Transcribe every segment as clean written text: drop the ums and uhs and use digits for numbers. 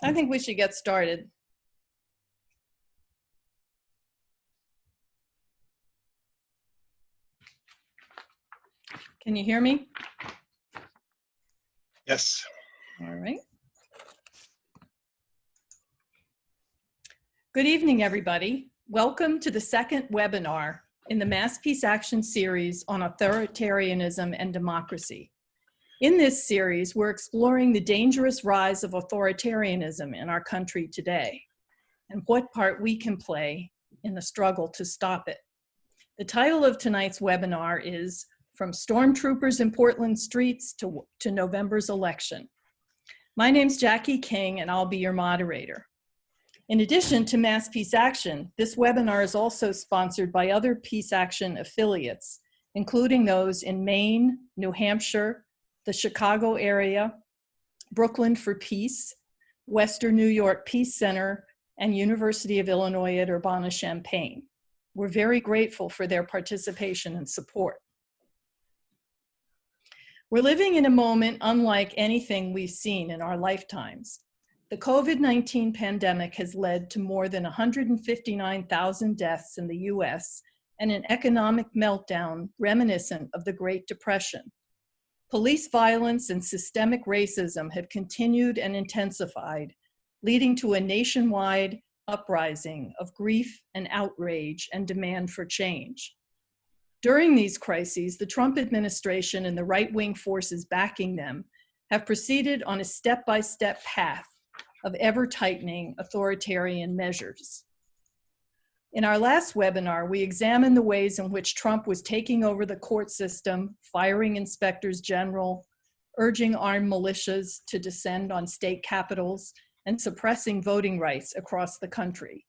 I think we should get started. Can you hear me? Yes. All right. Good evening, everybody. Welcome to the second webinar in the Mass Peace Action series on authoritarianism and democracy. In this series, we're exploring the dangerous rise of authoritarianism in our country today and what part we can play in the struggle to stop it. The title of tonight's webinar is From Stormtroopers in Portland Streets to November's Election. My name's Jackie King, and I'll be your moderator. In addition to Mass Peace Action, this webinar is also sponsored by other Peace Action affiliates, including those in Maine, New Hampshire, the Chicago area, Brooklyn for Peace, Western New York Peace Center, and University of Illinois at Urbana-Champaign. We're very grateful for their participation and support. We're living in a moment unlike anything we've seen in our lifetimes. The COVID-19 pandemic has led to more than 159,000 deaths in the US and an economic meltdown reminiscent of the Great Depression. Police violence and systemic racism have continued and intensified, leading to a nationwide uprising of grief and outrage and demand for change. During these crises, the Trump administration and the right-wing forces backing them have proceeded on a step-by-step path of ever-tightening authoritarian measures. In our last webinar, we examined the ways in which Trump was taking over the court system, firing inspectors general, urging armed militias to descend on state capitals, and suppressing voting rights across the country.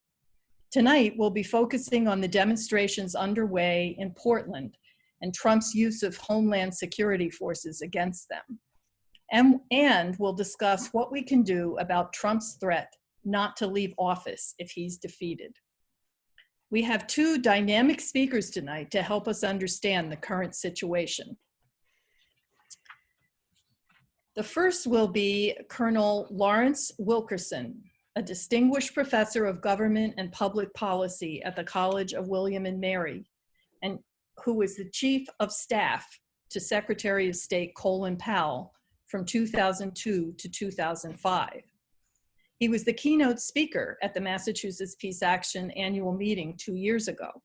Tonight, we'll be focusing on the demonstrations underway in Portland and Trump's use of Homeland Security forces against them. And we'll discuss what we can do about Trump's threat not to leave office if he's defeated. We have two dynamic speakers tonight to help us understand the current situation. The first will be Colonel Lawrence Wilkerson, a distinguished professor of government and public policy at the College of William and Mary, and who was the chief of staff to Secretary of State Colin Powell from 2002 to 2005. He was the keynote speaker at the Massachusetts Peace Action annual meeting 2 years ago.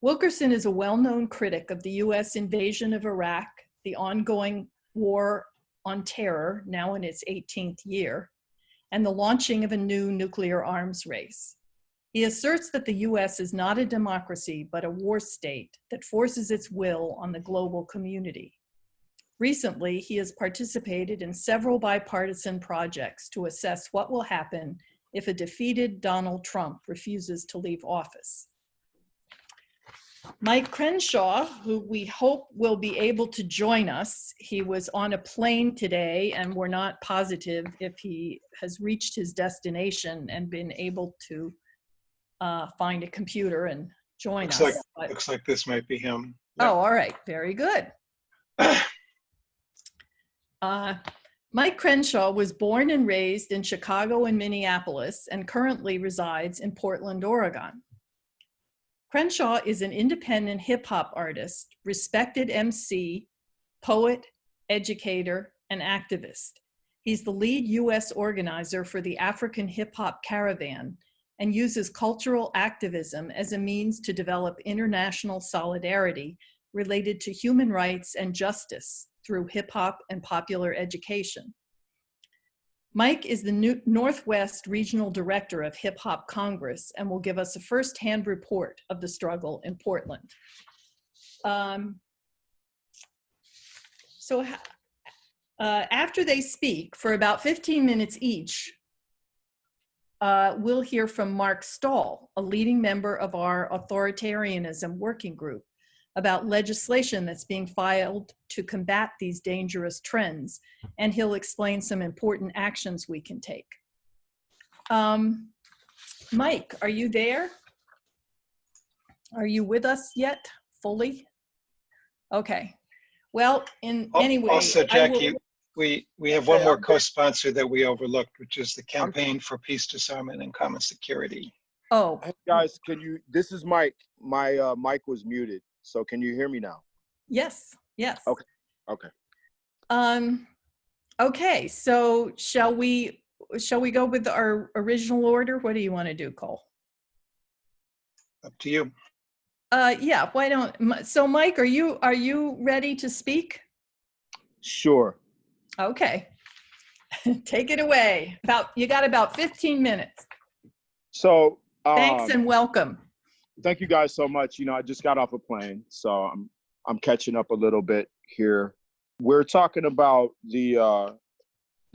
Wilkerson is a well-known critic of the US invasion of Iraq, the ongoing war on terror, now in its 18th year, and the launching of a new nuclear arms race. He asserts that the US is not a democracy, but a war state that forces its will on the global community. Recently, he has participated in several bipartisan projects to assess what will happen if a defeated Donald Trump refuses to leave office. Mic Crenshaw, who we hope will be able to join us, he was on a plane today and we're not positive if he has reached his destination and been able to find a computer and join us. Looks like this might be him. Yep. Oh, all right, very good. Mic Crenshaw was born and raised in Chicago and Minneapolis and currently resides in Portland, Oregon. Crenshaw is an independent hip-hop artist, respected emcee, poet, educator, and activist. He's the lead US organizer for the African Hip-Hop Caravan and uses cultural activism as a means to develop international solidarity related to human rights and justice through hip-hop and popular education. Mike is the Northwest Regional Director of Hip Hop Congress and will give us a first-hand report of the struggle in Portland. After they speak, for about 15 minutes each, we'll hear from Mark Stahl, a leading member of our authoritarianism working group, about legislation that's being filed to combat these dangerous trends, and he'll explain some important actions we can take. Mike, are you there? Are you with us yet, fully? Okay. Well, anyway. Also, Jackie, We have one Hey, more I'm co-sponsor that we overlooked, which is the I'm Campaign for Peace, Disarmament, and Common Security. Oh, hey guys, can you? This is Mike. My mic was muted, so can you hear me now? yes, yes. Okay. Okay. Okay, so shall we go with our original order? What do you want to do, Cole? Up to you. Yeah, why don't, so Mike, are you ready to speak? Sure. Okay. Take it away. You got about 15 minutes. So, Thanks and welcome. thank you guys so much. You know, I just got off a plane, so I'm catching up a little bit here. We're talking about the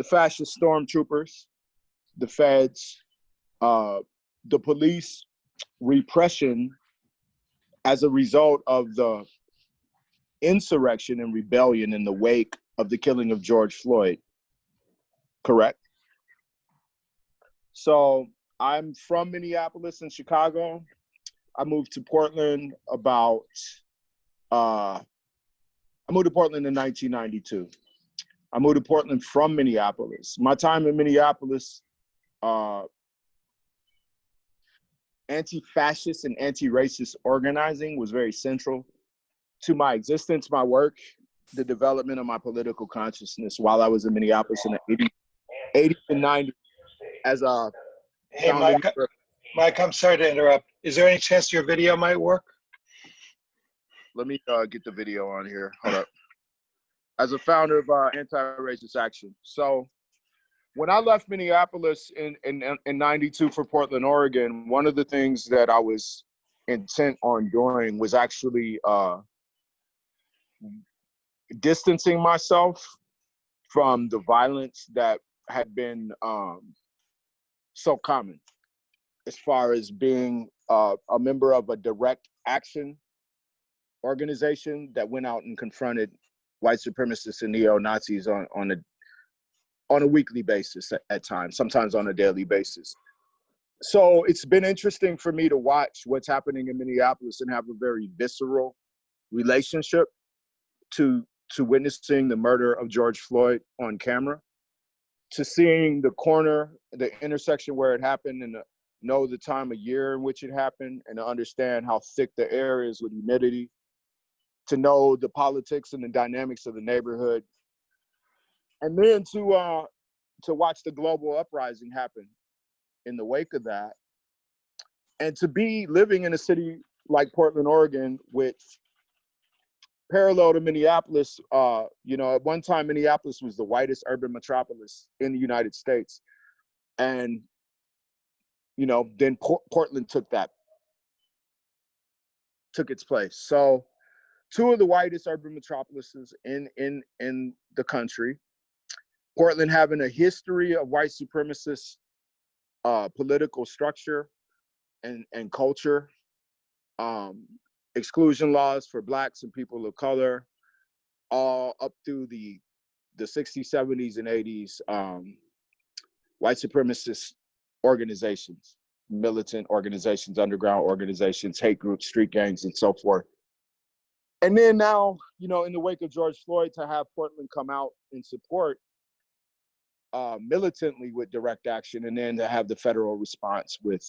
fascist stormtroopers, the feds, the police repression as a result of the insurrection and rebellion in the wake of the killing of George Floyd. Correct? So I'm from Minneapolis and Chicago. I moved to Portland I moved to Portland in 1992. I moved to Portland from Minneapolis. My time in Minneapolis, anti-fascist and anti-racist organizing was very central to my existence, my work, the development of my political consciousness while I was in Minneapolis in the 80s and 90s as a Hey, founding member. Mike, I'm sorry to interrupt. Is there any chance your video might work? Let me get the video on here. Hold up. As a founder of Anti-Racist Action. So when I left Minneapolis in 92 for Portland, Oregon, one of the things that I was intent on doing was actually distancing myself from the violence that had been so common, as far as being a member of a direct action organization that went out and confronted white supremacists and neo-Nazis on a weekly basis at times, sometimes on a daily basis. So it's been interesting for me to watch what's happening in Minneapolis and have a very visceral relationship to witnessing the murder of George Floyd on camera, to seeing the intersection where it happened, and know the time of year in which it happened, and to understand how thick the air is with humidity, to know the politics and the dynamics of the neighborhood, and then to watch the global uprising happen in the wake of that, and to be living in a city like Portland, Oregon, which parallel to Minneapolis, you know, at one time Minneapolis was the whitest urban metropolis in the United States, and you know, then Portland took its place. So two of the whitest urban metropolises in the country. Portland having a history of white supremacist political structure and culture, exclusion laws for Blacks and people of color, all up through the 60s, 70s, and 80s, white supremacist organizations, militant organizations, underground organizations, hate groups, street gangs, and so forth. And then now, you know, in the wake of George Floyd, to have Portland come out in support militantly with direct action, and then to have the federal response with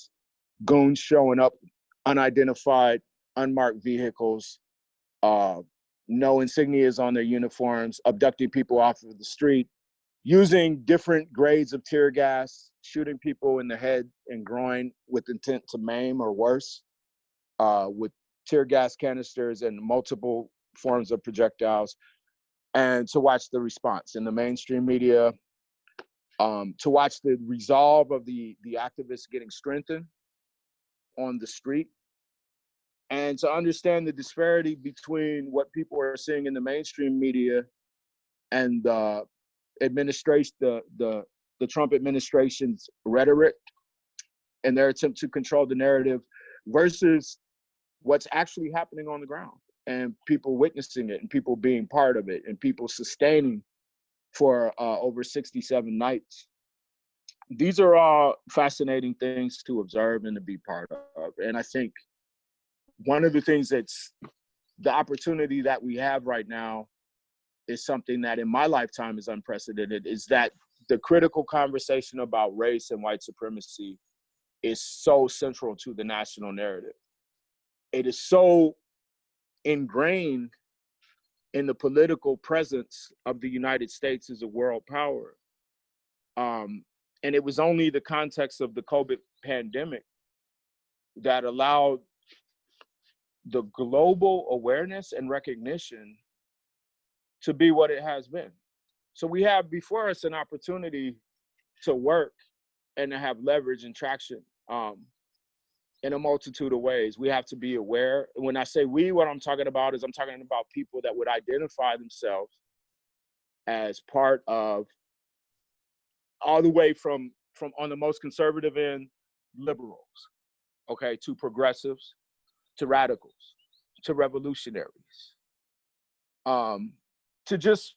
goons showing up, unidentified, unmarked vehicles, no insignias on their uniforms, abducting people off of the street, using different grades of tear gas, shooting people in the head and groin with intent to maim or worse, with tear gas canisters and multiple forms of projectiles, and to watch the response in the mainstream media, to watch the resolve of the activists getting strengthened on the street, and to understand the disparity between what people are seeing in the mainstream media and the administration, the Trump administration's rhetoric and their attempt to control the narrative versus what's actually happening on the ground, and people witnessing it, and people being part of it, and people sustaining for over 67 nights. These are all fascinating things to observe and to be part of. And I think one of the things that's the opportunity that we have right now is something that in my lifetime is unprecedented, is that the critical conversation about race and white supremacy is so central to the national narrative. It is so ingrained in the political presence of the United States as a world power. And it was only the context of the COVID pandemic that allowed the global awareness and recognition to be what it has been. So we have before us an opportunity to work and to have leverage and traction in a multitude of ways. We have to be aware. When I say we, what I'm talking about is I'm talking about people that would identify themselves as part of, all the way from on the most conservative end, liberals, okay, to progressives, to radicals, to revolutionaries, to just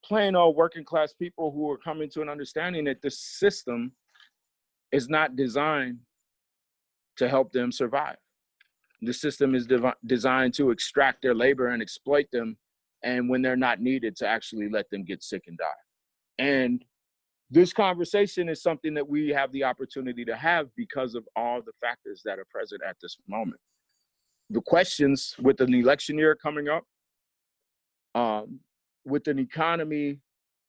plain old working class people who are coming to an understanding that the system is not designed to help them survive. The system is designed to extract their labor and exploit them, and when they're not needed, to actually let them get sick and die. And this conversation is something that we have the opportunity to have because of all the factors that are present at this moment. The questions with an election year coming up, with an economy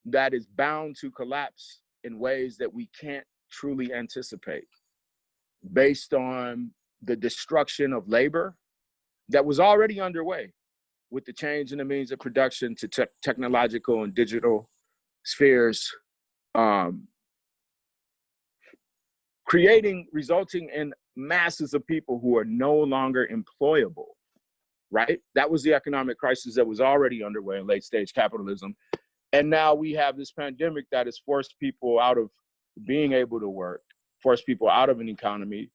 that is bound to collapse in ways that we can't truly anticipate, based on the destruction of labor that was already underway with the change in the means of production to technological and digital spheres, resulting in masses of people who are no longer employable, right? That was the economic crisis that was already underway in late stage capitalism. And now we have this pandemic that has forced people out of being able to work, forced people out of an economy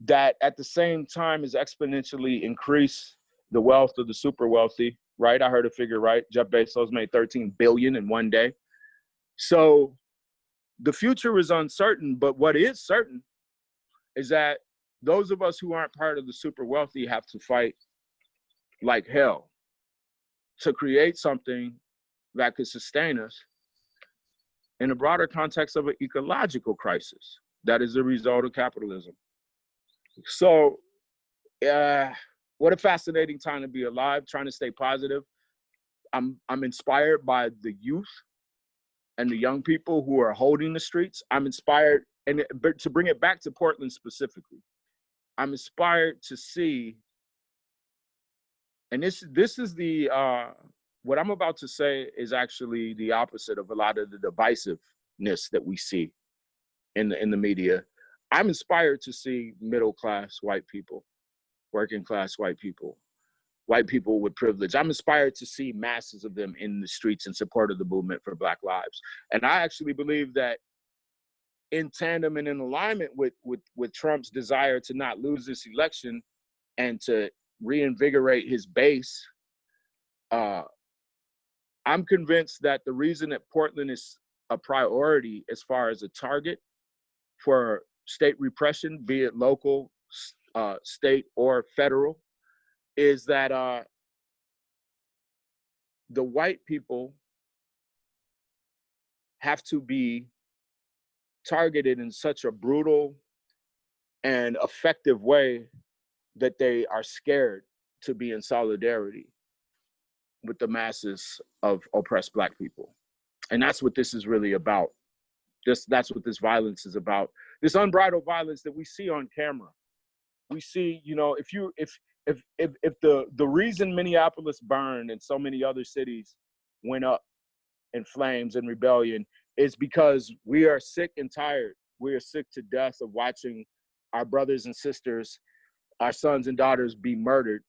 that at the same time has exponentially increased the wealth of the super wealthy, right? I heard a figure, right? Jeff Bezos made 13 billion in one day. So the future is uncertain, but what is certain is that those of us who aren't part of the super wealthy have to fight like hell to create something that could sustain us in a broader context of an ecological crisis that is a result of capitalism. So what a fascinating time to be alive, trying to stay positive. I'm inspired by the youth and the young people who are holding the streets. I'm inspired, and to bring it back to Portland specifically, I'm inspired to see, and this is the, what I'm about to say is actually the opposite of a lot of the divisiveness that we see in the media. I'm inspired to see middle-class white people, working-class white people with privilege. I'm inspired to see masses of them in the streets in support of the movement for Black lives. And I actually believe that in tandem and in alignment with Trump's desire to not lose this election and to reinvigorate his base, I'm convinced that the reason that Portland is a priority as far as a target for state repression, be it local, state, or federal, is that the white people have to be targeted in such a brutal and effective way that they are scared to be in solidarity with the masses of oppressed Black people. And that's what this is really about. That's what this violence is about. This unbridled violence that we see on camera. We see, you know, if the reason Minneapolis burned and so many other cities went up in flames and rebellion is because we are sick and tired. We are sick to death of watching our brothers and sisters, our sons and daughters be murdered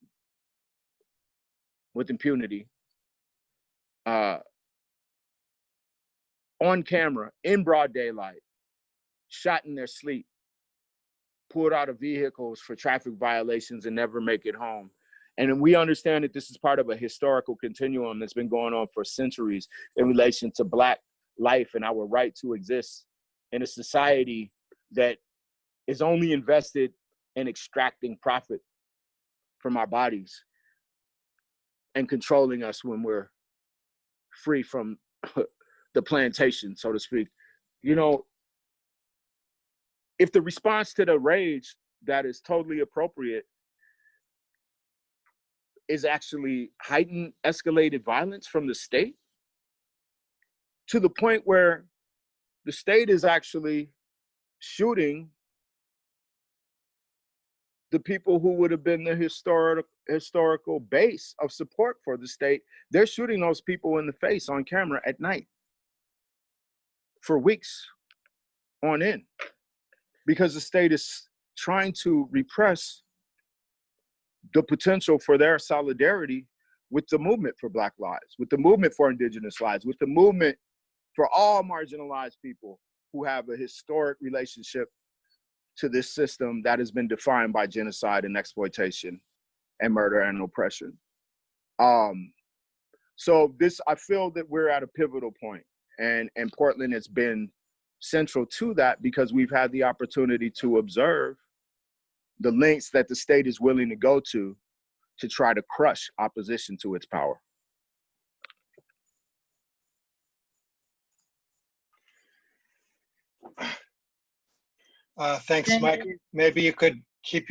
with impunity, on camera, in broad daylight, shot in their sleep, pulled out of vehicles for traffic violations and never make it home. And we understand that this is part of a historical continuum that's been going on for centuries in relation to Black life and our right to exist in a society that is only invested in extracting profit from our bodies. and controlling us when we're free from the plantation, so to speak. You know, if the response to the rage that is totally appropriate is actually heightened, escalated violence from the state, to the point where the state is actually shooting the people who would have been the historical base of support for the state. They're shooting those people in the face on camera at night for weeks on end, because the state is trying to repress the potential for their solidarity with the movement for Black lives, with the movement for Indigenous lives, with the movement for all marginalized people who have a historic relationship to this system that has been defined by genocide and exploitation and murder and oppression. So I feel that we're at a pivotal point, and Portland has been central to that, because we've had the opportunity to observe the lengths that the state is willing to go to try to crush opposition to its power. Thanks, Mike. Maybe you could keep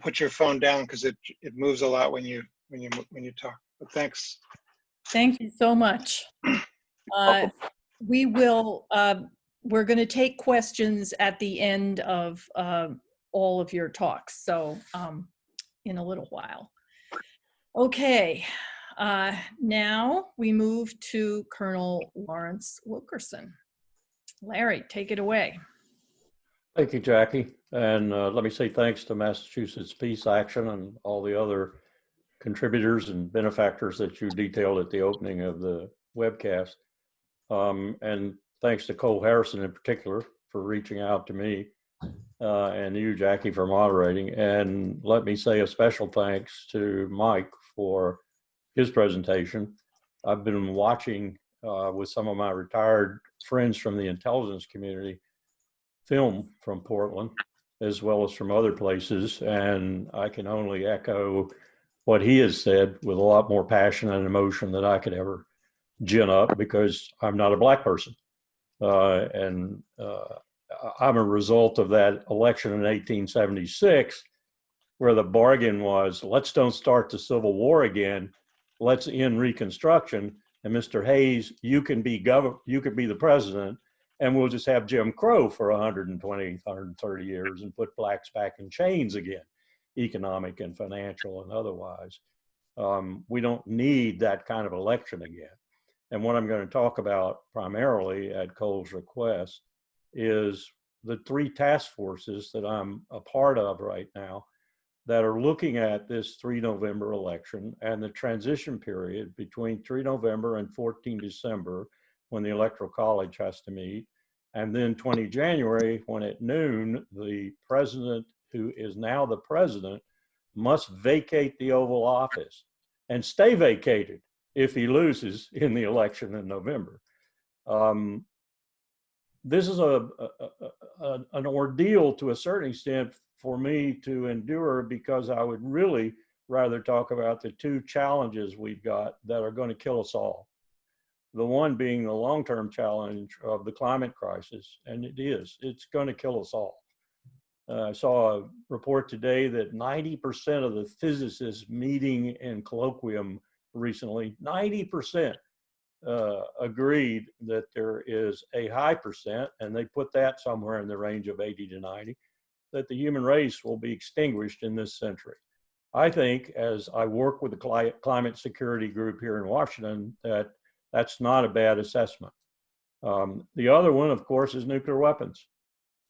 put your phone down, because it moves a lot when you talk. But thanks. Thank you so much. We're going to take questions at the end of all of your talks, so in a little while. Okay, now we move to Colonel Lawrence Wilkerson. Larry, take it away. Thank you, Jackie. And let me say thanks to Massachusetts Peace Action and all the other contributors and benefactors that you detailed at the opening of the webcast. And thanks to Cole Harrison in particular for reaching out to me, and you, Jackie, for moderating. And let me say a special thanks to Mike for his presentation. I've been watching with some of my retired friends from the intelligence community film from Portland, as well as from other places, and I can only echo what he has said with a lot more passion and emotion than I could ever gin up, because I'm not a Black person. I'm a result of that election in 1876, where the bargain was, let's don't start the Civil War again, let's end Reconstruction, and Mr. Hayes, you can be the president, and we'll just have Jim Crow for 120, 130 years and put Blacks back in chains again, economic and financial and otherwise. We don't need that kind of election again. And what I'm going to talk about primarily at Cole's request is the 3 task forces that I'm a part of right now that are looking at this 3 November election and the transition period between 3 November and 14 December, when the Electoral College has to meet, and then 20 January, when at noon, the president, who is now the president, must vacate the Oval Office and stay vacated if he loses in the election in November. This is an ordeal to a certain extent for me to endure, because I would really rather talk about the 2 challenges we've got that are going to kill us all. The one being the long-term challenge of the climate crisis, and it's going to kill us all. I saw a report today that 90% of the physicists meeting in colloquium recently, 90% agreed that there is a high percent, and they put that somewhere in the range of 80 to 90, that the human race will be extinguished in this century. I think, as I work with the climate security group here in Washington, that that's not a bad assessment. The other one, of course, is nuclear weapons.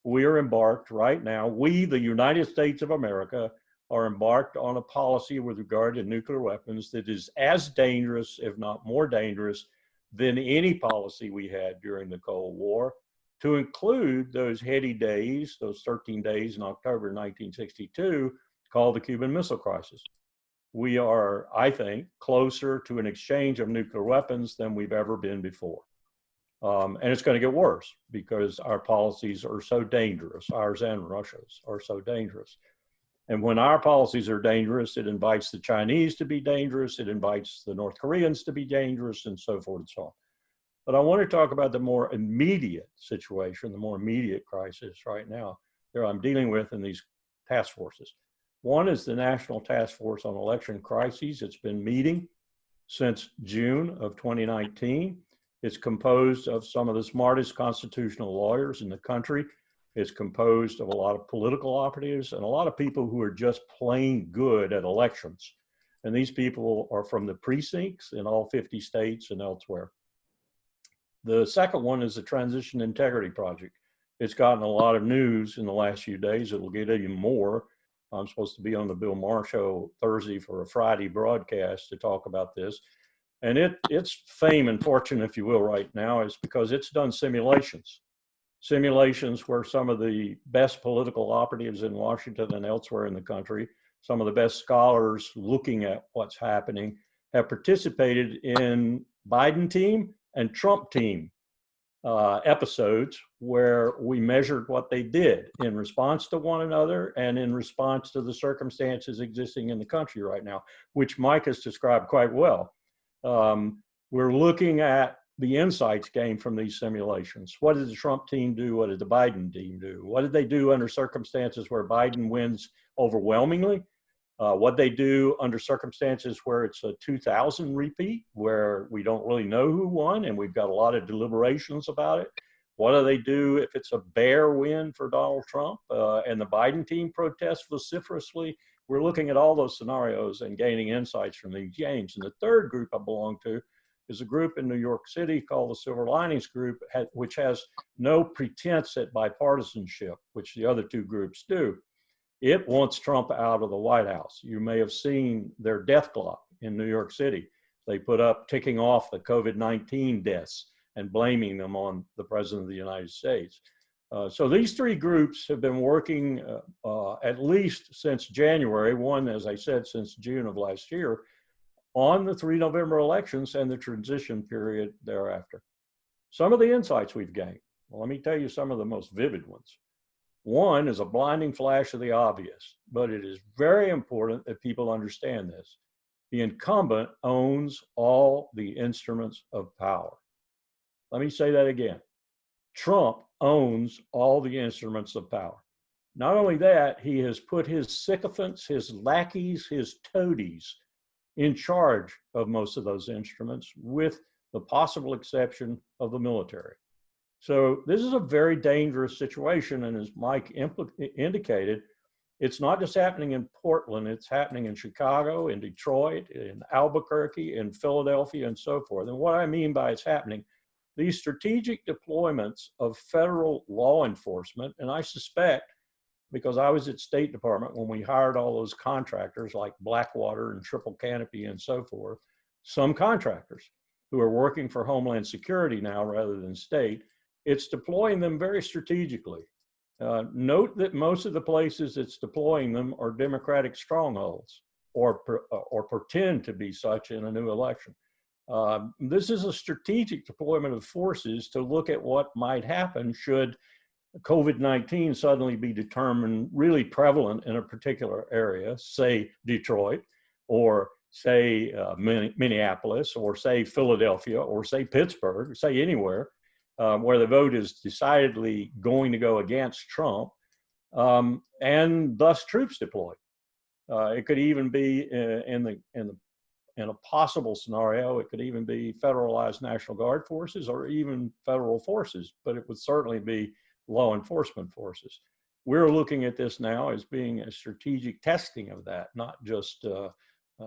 We are embarked right now, the United States of America, are embarked on a policy with regard to nuclear weapons that is as dangerous, if not more dangerous, than any policy we had during the Cold War, to include those heady days, those 13 days in October 1962, called the Cuban Missile Crisis. We are, I think, closer to an exchange of nuclear weapons than we've ever been before. And it's going to get worse because our policies are so dangerous, ours and Russia's are so dangerous. And when our policies are dangerous, it invites the Chinese to be dangerous, it invites the North Koreans to be dangerous, and so forth and so on. But I want to talk about the more immediate situation, the more immediate crisis right now that I'm dealing with in these task forces. One is the National Task Force on Election Crises. It's been meeting since June of 2019. It's composed of some of the smartest constitutional lawyers in the country. It's composed of a lot of political operatives and a lot of people who are just plain good at elections. And these people are from the precincts in all 50 states and elsewhere. The second one is the Transition Integrity Project. It's gotten a lot of news in the last few days. It'll get even more. I'm supposed to be on the Bill Maher show Thursday for a Friday broadcast to talk about this. And its fame and fortune, if you will, right now is because it's done simulations. Simulations where some of the best political operatives in Washington and elsewhere in the country, some of the best scholars looking at what's happening, have participated in Biden team and Trump team episodes where we measured what they did in response to one another and in response to the circumstances existing in the country right now, which Mike has described quite well. We're looking at the insights gained from these simulations. What did the Trump team do? What did the Biden team do? What did they do under circumstances where Biden wins overwhelmingly? What they do under circumstances where it's a 2000 repeat, where we don't really know who won and we've got a lot of deliberations about it. What do they do if it's a bare win for Donald Trump and the Biden team protests vociferously? We're looking at all those scenarios and gaining insights from these games. And the third group I belong to is a group in New York City called the Silver Linings Group, which has no pretense at bipartisanship, which the other two groups do. It wants Trump out of the White House. You may have seen their death clock in New York City. They put up ticking off the COVID-19 deaths and blaming them on the President of the United States. So these three groups have been working at least since January, one, as I said, since June of last year, on the 3 November elections and the transition period thereafter. Some of the insights we've gained. Well, let me tell you some of the most vivid ones. One is a blinding flash of the obvious, but it is very important that people understand this. The incumbent owns all the instruments of power. Let me say that again. Trump owns all the instruments of power. Not only that, he has put his sycophants, his lackeys, his toadies in charge of most of those instruments, with the possible exception of the military. So this is a very dangerous situation, and as Mike indicated, it's not just happening in Portland, it's happening in Chicago, in Detroit, in Albuquerque, in Philadelphia, and so forth. And what I mean by it's happening, these strategic deployments of federal law enforcement, and I suspect, because I was at State Department when we hired all those contractors like Blackwater and Triple Canopy and so forth, some contractors who are working for Homeland Security now rather than state, it's deploying them very strategically. Note that most of the places it's deploying them are Democratic strongholds or pretend to be such in a new election. This is a strategic deployment of forces to look at what might happen should COVID-19 suddenly be determined really prevalent in a particular area, say Detroit, or say Minneapolis, or say Philadelphia, or say Pittsburgh, say anywhere where the vote is decidedly going to go against Trump, and thus troops deployed. It could even be in a possible scenario, it could even be federalized National Guard forces or even federal forces, but it would certainly be law enforcement forces. We're looking at this now as being a strategic testing of that, not just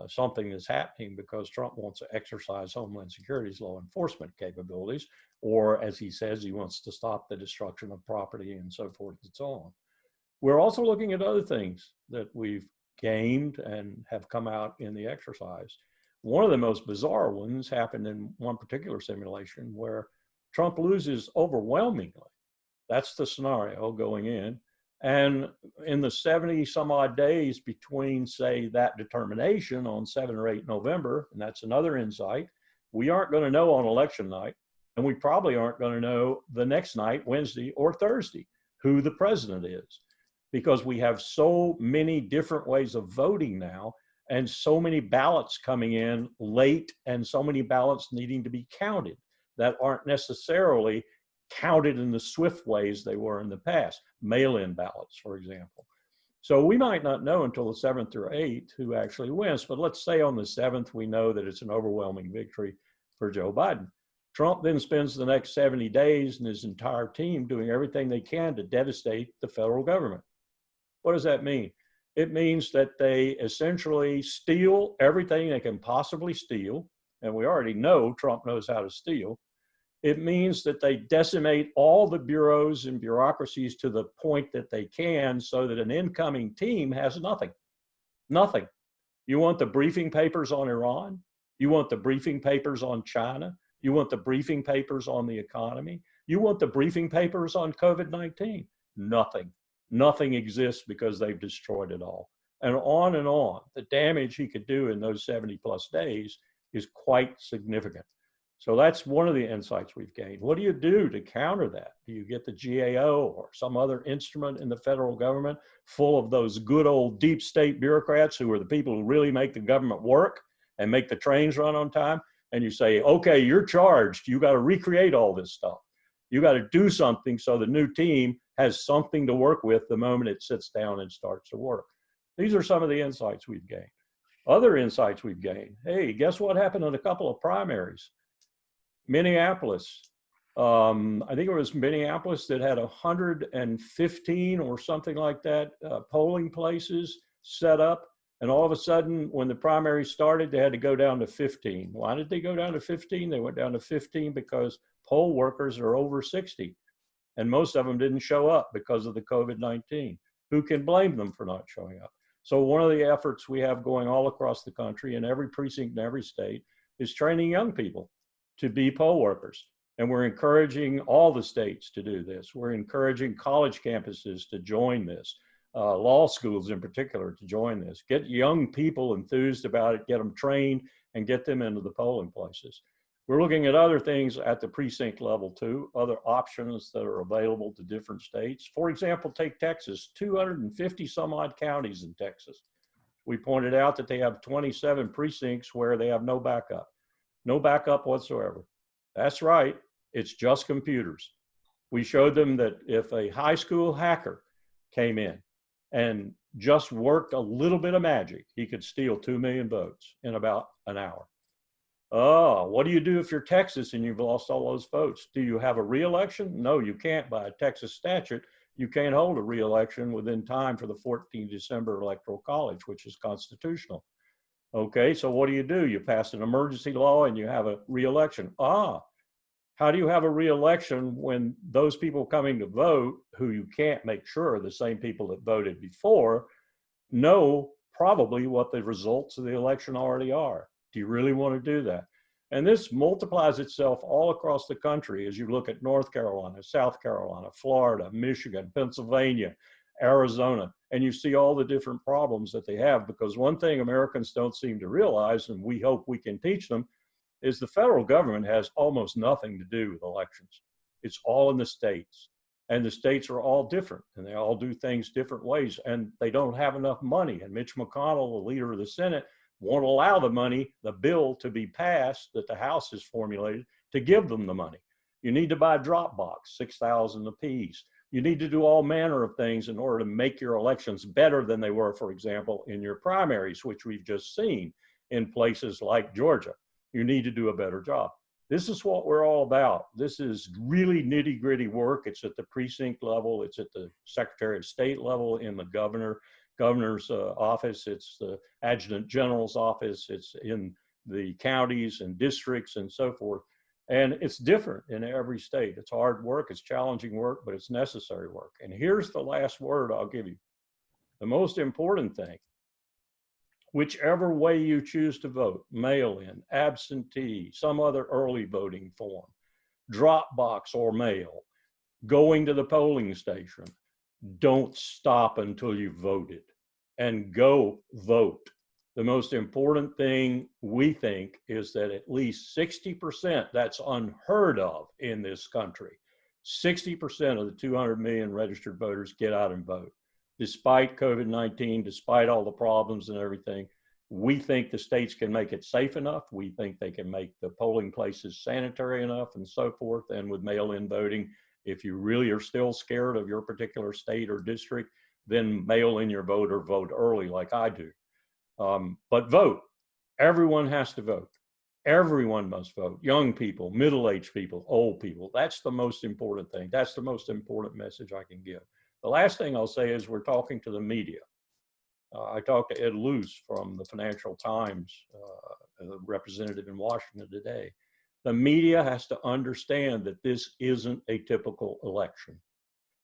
something that's happening because Trump wants to exercise Homeland Security's law enforcement capabilities, or as he says, he wants to stop the destruction of property and so forth and so on. We're also looking at other things that we've gained and have come out in the exercise. One of the most bizarre ones happened in one particular simulation where Trump loses overwhelmingly. That's the scenario going in. And in the 70 some odd days between, say, that determination on 7 or 8 November, and that's another insight, we aren't going to know on election night, and we probably aren't going to know the next night, Wednesday or Thursday, who the president is. because we have so many different ways of voting now, and so many ballots coming in late, and so many ballots needing to be counted that aren't necessarily counted in the swift ways they were in the past. Mail-in ballots, for example. So we might not know until the 7th or 8th who actually wins, but let's say on the 7th, we know that it's an overwhelming victory for Joe Biden. Trump then spends the next 70 days and his entire team doing everything they can to devastate the federal government. What does that mean? It means that they essentially steal everything they can possibly steal, and we already know Trump knows how to steal. It means that they decimate all the bureaus and bureaucracies to the point that they can, so that an incoming team has nothing. Nothing. You want the briefing papers on Iran? You want the briefing papers on China? You want the briefing papers on the economy? You want the briefing papers on COVID-19? Nothing. Nothing exists because they've destroyed it all. And on and on. The damage he could do in those 70+ days is quite significant. So that's one of the insights we've gained. What do you do to counter that? Do you get the GAO or some other instrument in the federal government full of those good old deep state bureaucrats who are the people who really make the government work and make the trains run on time? And you say, okay, you're charged. You got to recreate all this stuff. You got to do something so the new team has something to work with the moment it sits down and starts to work. These are some of the insights we've gained. Other insights we've gained. Hey, guess what happened in a couple of primaries? Minneapolis. I think it was Minneapolis that had 115 or something like that polling places set up. And all of a sudden, when the primary started, they had to go down to 15. Why did they go down to 15? They went down to 15 because poll workers are over 60. And most of them didn't show up because of the COVID-19. Who can blame them for not showing up? So one of the efforts we have going all across the country in every precinct in every state is training young people to be poll workers. And we're encouraging all the states to do this. We're encouraging college campuses to join this, law schools in particular to join this. Get young people enthused about it, get them trained, and get them into the polling places. We're looking at other things at the precinct level too, other options that are available to different states. For example, take Texas, 250 some odd counties in Texas. We pointed out that they have 27 precincts where they have no backup. No backup whatsoever. That's right, it's just computers. We showed them that if a high school hacker came in and just worked a little bit of magic, he could steal 2 million votes in about an hour. Oh, what do you do if you're Texas and you've lost all those votes? Do you have a re-election? No, you can't. By a Texas statute, you can't hold a re-election within time for the 14 December Electoral College, which is constitutional. Okay, so what do? You pass an emergency law and you have a re-election. How do you have a re-election when those people coming to vote, who you can't make sure are the same people that voted before, know probably what the results of the election already are? Do you really want to do that? And this multiplies itself all across the country as you look at North Carolina, South Carolina, Florida, Michigan, Pennsylvania, Arizona, and you see all the different problems that they have, because one thing Americans don't seem to realize, and we hope we can teach them, is the federal government has almost nothing to do with elections. It's all in the states, and the states are all different, and they all do things different ways, and they don't have enough money. And Mitch McConnell, the leader of the Senate, won't allow the bill to be passed that the House has formulated to give them the money. You need to buy a drop box, 6,000 apiece. You need to do all manner of things in order to make your elections better than they were, for example, in your primaries, which we've just seen in places like Georgia. You need to do a better job. This is what we're all about. This is really nitty-gritty work. It's at the precinct level. It's at the Secretary of State level, in the governor's office. It's the Adjutant General's office. It's in the counties and districts and so forth. And it's different in every state. It's hard work, it's challenging work, but it's necessary work. And here's the last word I'll give you. The most important thing, whichever way you choose to vote, mail-in, absentee, some other early voting form, drop box or mail, going to the polling station, don't stop until you've voted, and go vote. The most important thing we think is that at least 60%, that's unheard of in this country, 60% of the 200 million registered voters get out and vote. despite COVID-19, despite all the problems and everything, we think the states can make it safe enough. We think they can make the polling places sanitary enough and so forth. And with mail-in voting, if you really are still scared of your particular state or district, then mail in your vote or vote early like I do. But vote. Everyone has to vote. Everyone must vote. Young people, middle-aged people, old people. That's the most important thing. That's the most important message I can give. The last thing I'll say is we're talking to the media. I talked to Ed Luce from the Financial Times, a representative in Washington today. The media has to understand that this isn't a typical election.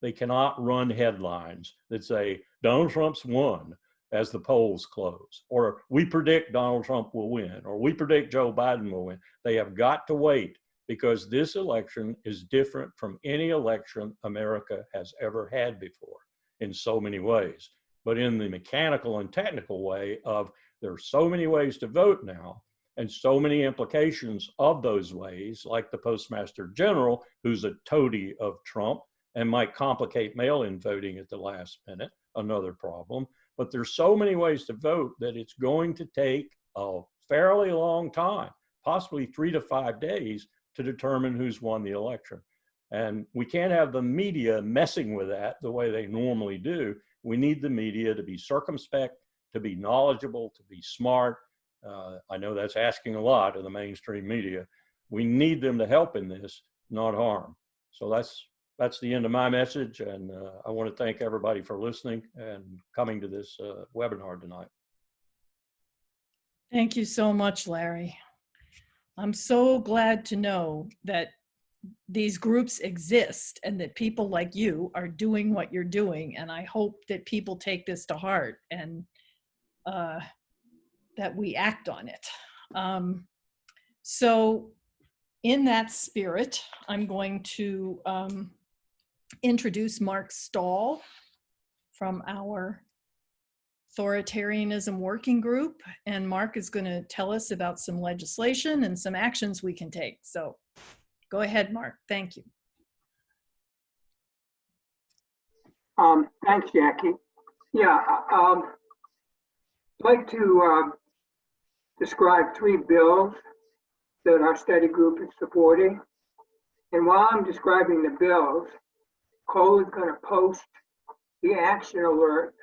They cannot run headlines that say, Donald Trump's won as the polls close, or we predict Donald Trump will win, or we predict Joe Biden will win. They have got to wait, because this election is different from any election America has ever had before in so many ways. But in the mechanical and technical way of there are so many ways to vote now, and so many implications of those ways, like the Postmaster General, who's a toady of Trump and might complicate mail-in voting at the last minute, another problem. But there's so many ways to vote that it's going to take a fairly long time, possibly 3 to 5 days, to determine who's won the election. And we can't have the media messing with that the way they normally do. We need the media to be circumspect, to be knowledgeable, to be smart. I know that's asking a lot of the mainstream media. We need them to help in this, not harm. So that's the end of my message. And I want to thank everybody for listening and coming to this webinar tonight. Thank you so much, Larry. I'm so glad to know that these groups exist and that people like you are doing what you're doing. And I hope that people take this to heart and that we act on it. So in that spirit, I'm going to introduce Mark Stahl from our Authoritarianism Working Group. And Mark is going to tell us about some legislation and some actions we can take. So go ahead, Mark. Thank you. Thanks, Jackie. Yeah, I'd like to describe 3 bills that our study group is supporting. And while I'm describing the bills, Cole is going to post the action alert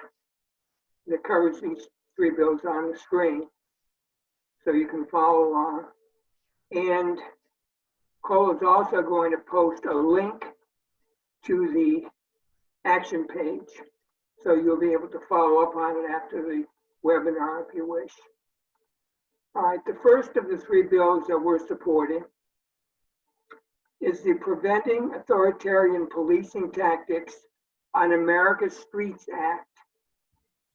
that covers these 3 bills on the screen, so you can follow along. And Cole is also going to post a link to the action page, so you'll be able to follow up on it after the webinar if you wish. All right, the first of the 3 bills that we're supporting is the Preventing Authoritarian Policing Tactics on America's Streets Act,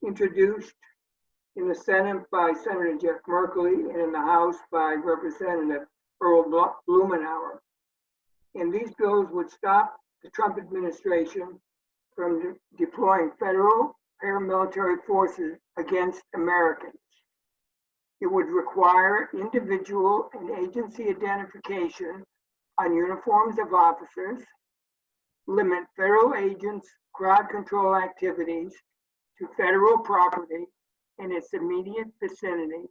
introduced in the Senate by Senator Jeff Merkley and in the House by Representative Earl Blumenauer. And these bills would stop the Trump administration from deploying federal paramilitary forces against Americans. It would require individual and agency identification on uniforms of officers, limit federal agents' crowd control activities to federal property and its immediate vicinity,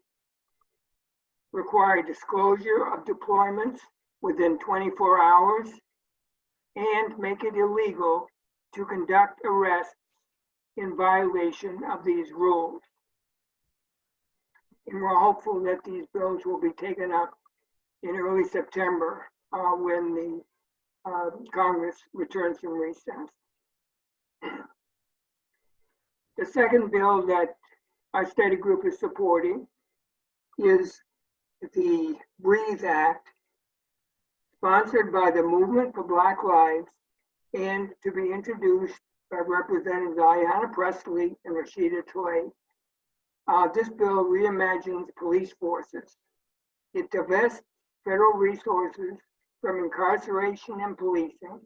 require disclosure of deployments within 24 hours, and make it illegal to conduct arrests in violation of these rules. And we're hopeful that these bills will be taken up in early September when the Congress returns from recess. The second bill that our study group is supporting is the Breathe Act, sponsored by the Movement for Black Lives and to be introduced by Representatives Ayanna Pressley and Rashida Tlaib. This bill reimagines police forces. It divests federal resources from incarceration and policing,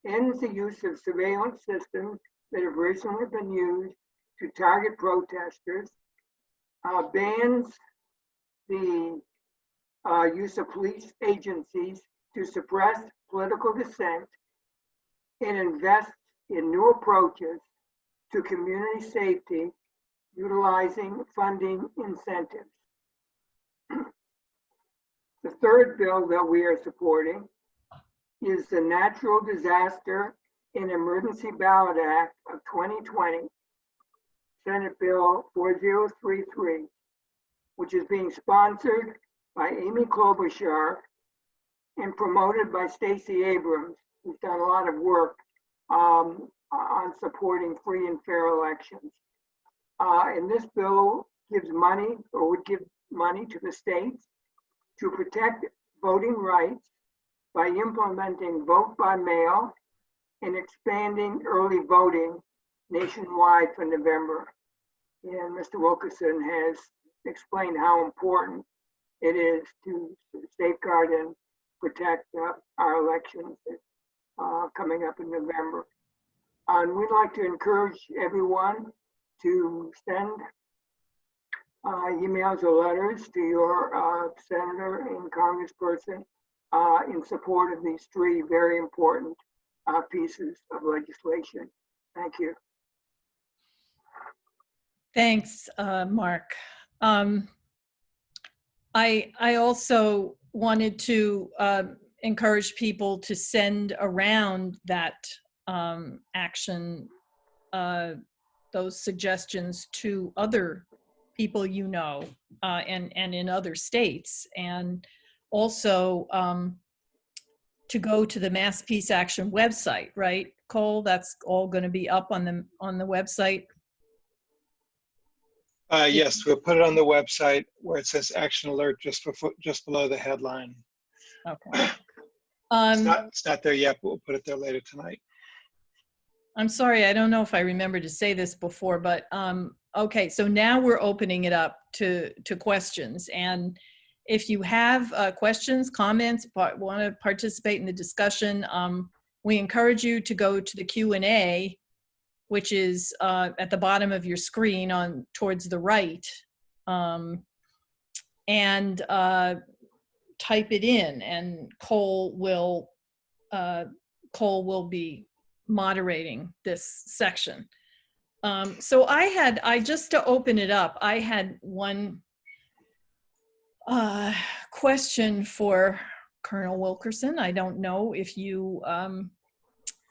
ends the use of surveillance systems that have recently been used to target protesters, bans the use of police agencies to suppress political dissent, and invests in new approaches to community safety utilizing funding incentives. The third bill that we are supporting is the Natural Disaster and Emergency Ballot Act of 2020, Senate Bill 4033, which is being sponsored by Amy Klobuchar and promoted by Stacey Abrams, who's done a lot of work on supporting free and fair elections. And this bill gives money, or would give money to the states to protect voting rights by implementing vote by mail and expanding early voting nationwide for November. And Mr. Wilkerson has explained how important it is to safeguard and protect our elections coming up in November. And we'd like to encourage everyone to send emails or letters to your senator and congressperson in support of these three very important pieces of legislation. Thank you. Thanks, Mark. I also wanted to encourage people to send around that action, those suggestions to other people you know, and in other states, and also to go to the Mass Peace Action website, right, Cole? That's all going to be up on the website. Yes, we'll put it on the website where it says action alert just below the headline. Okay. It's not there yet, but we'll put it there later tonight. I'm sorry, I don't know if I remember to say this before, but okay, so now we're opening it up to questions. And if you have questions, comments, want to participate in the discussion, we encourage you to go to the Q&A, which is at the bottom of your screen towards the right, and type it in, and Cole will be moderating this section. So I just to open it up, I had one question for Colonel Wilkerson. I don't know if you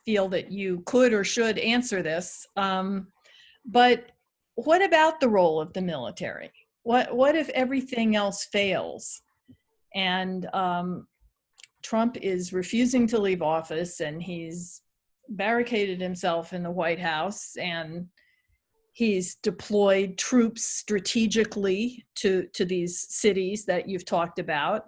feel that you could or should answer this, but what about the role of the military? What if everything else fails and Trump is refusing to leave office and he's barricaded himself in the White House and he's deployed troops strategically to these cities that you've talked about,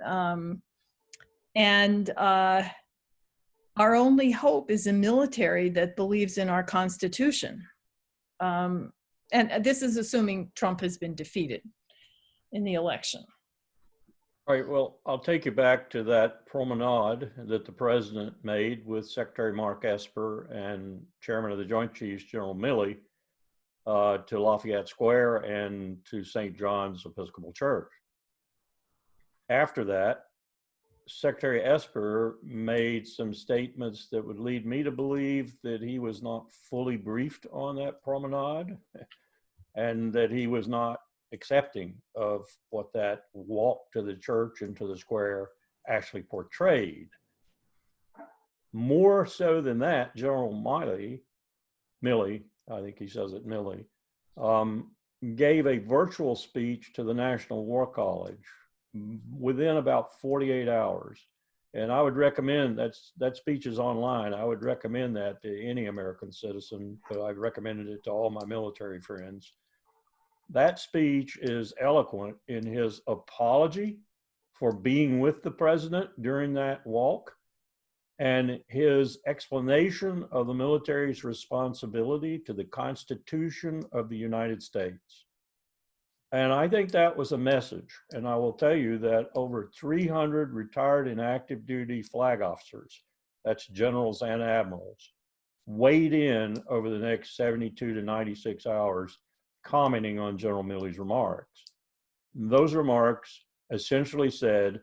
and our only hope is a military that believes in our Constitution. And this is assuming Trump has been defeated in the election. All right, well, I'll take you back to that promenade that the president made with Secretary Mark Esper and Chairman of the Joint Chiefs, General Milley, to Lafayette Square and to St. John's Episcopal Church. After that, Secretary Esper made some statements that would lead me to believe that he was not fully briefed on that promenade and that he was not accepting of what that walk to the church and to the square actually portrayed. More so than that, General Milley, I think he says it Milley, gave a virtual speech to the National War College within about 48 hours. And I would recommend, that speech is online, I would recommend that to any American citizen, but I've recommended it to all my military friends. That speech is eloquent in his apology for being with the president during that walk and his explanation of the military's responsibility to the Constitution of the United States. And I think that was a message. And I will tell you that over 300 retired and active duty flag officers, that's generals and admirals, weighed in over the next 72 to 96 hours commenting on General Milley's remarks. Those remarks essentially said,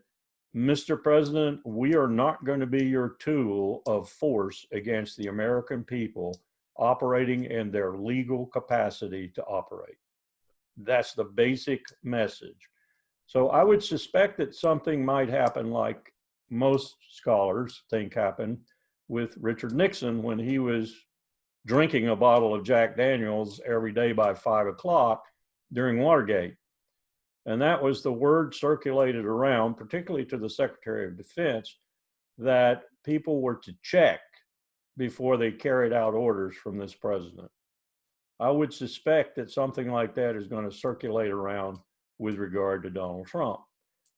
Mr. President, we are not going to be your tool of force against the American people. operating in their legal capacity to operate. That's the basic message. So I would suspect that something might happen like most scholars think happened with Richard Nixon when he was drinking a bottle of Jack Daniels every day by 5 o'clock during Watergate. And that was the word circulated around, particularly to the Secretary of Defense, that people were to check before they carried out orders from this president. I would suspect that something like that is going to circulate around with regard to Donald Trump,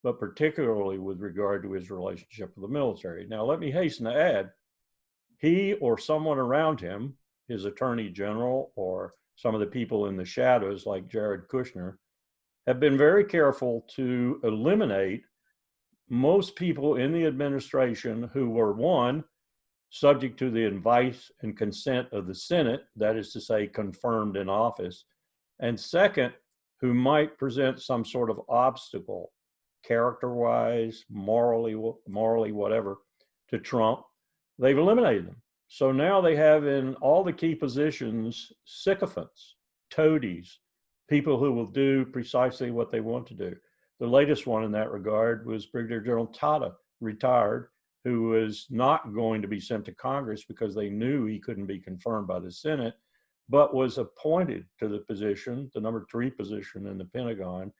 but particularly with regard to his relationship with the military. Now, let me hasten to add, he or someone around him, his attorney general or some of the people in the shadows like Jared Kushner, have been very careful to eliminate most people in the administration who were, one, subject to the advice and consent of the Senate, that is to say, confirmed in office, and second, who might present some sort of obstacle, character-wise, morally, whatever, to Trump. They've eliminated them. So now they have in all the key positions sycophants, toadies, people who will do precisely what they want to do. The latest one in that regard was Brigadier General Tata, retired, who was not going to be sent to Congress because they knew he couldn't be confirmed by the Senate, but was appointed to the position, the number 3 position in the Pentagon,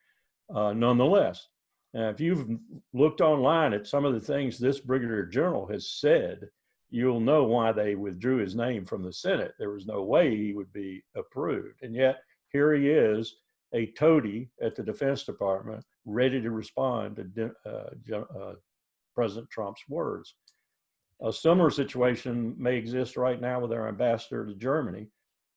nonetheless. Now, if you've looked online at some of the things this Brigadier General has said, you'll know why they withdrew his name from the Senate. There was no way he would be approved. And yet, here he is, a toady at the Defense Department, ready to respond to President Trump's words. A similar situation may exist right now with our ambassador to Germany.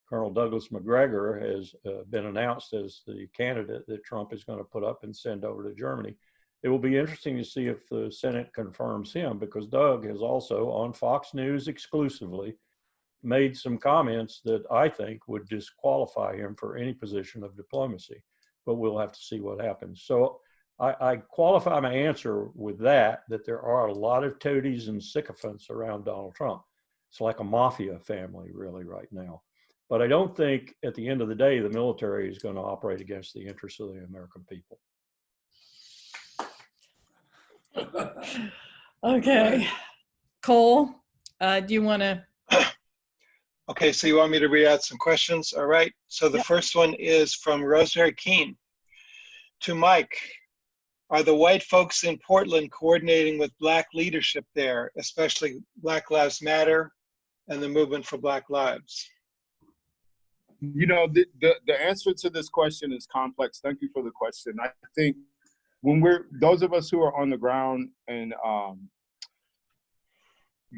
Colonel Douglas Macgregor has been announced as the candidate that Trump is going to put up and send over to Germany. It will be interesting to see if the Senate confirms him, because Doug has also, on Fox News exclusively, made some comments that I think would disqualify him for any position of diplomacy, but we'll have to see what happens. So I qualify my answer with that there are a lot of toadies and sycophants around Donald Trump. It's like a mafia family really right now. But I don't think at the end of the day, the military is going to operate against the interests of the American people. Okay. Cole, do you want to? Okay, so you want me to read out some questions? All right. So the first one is from Rosemary Keene. To Mike, are the white folks in Portland coordinating with Black leadership there, especially Black Lives Matter and the movement for Black Lives? You know, the answer to this question is complex. Thank you for the question. I think when those of us who are on the ground and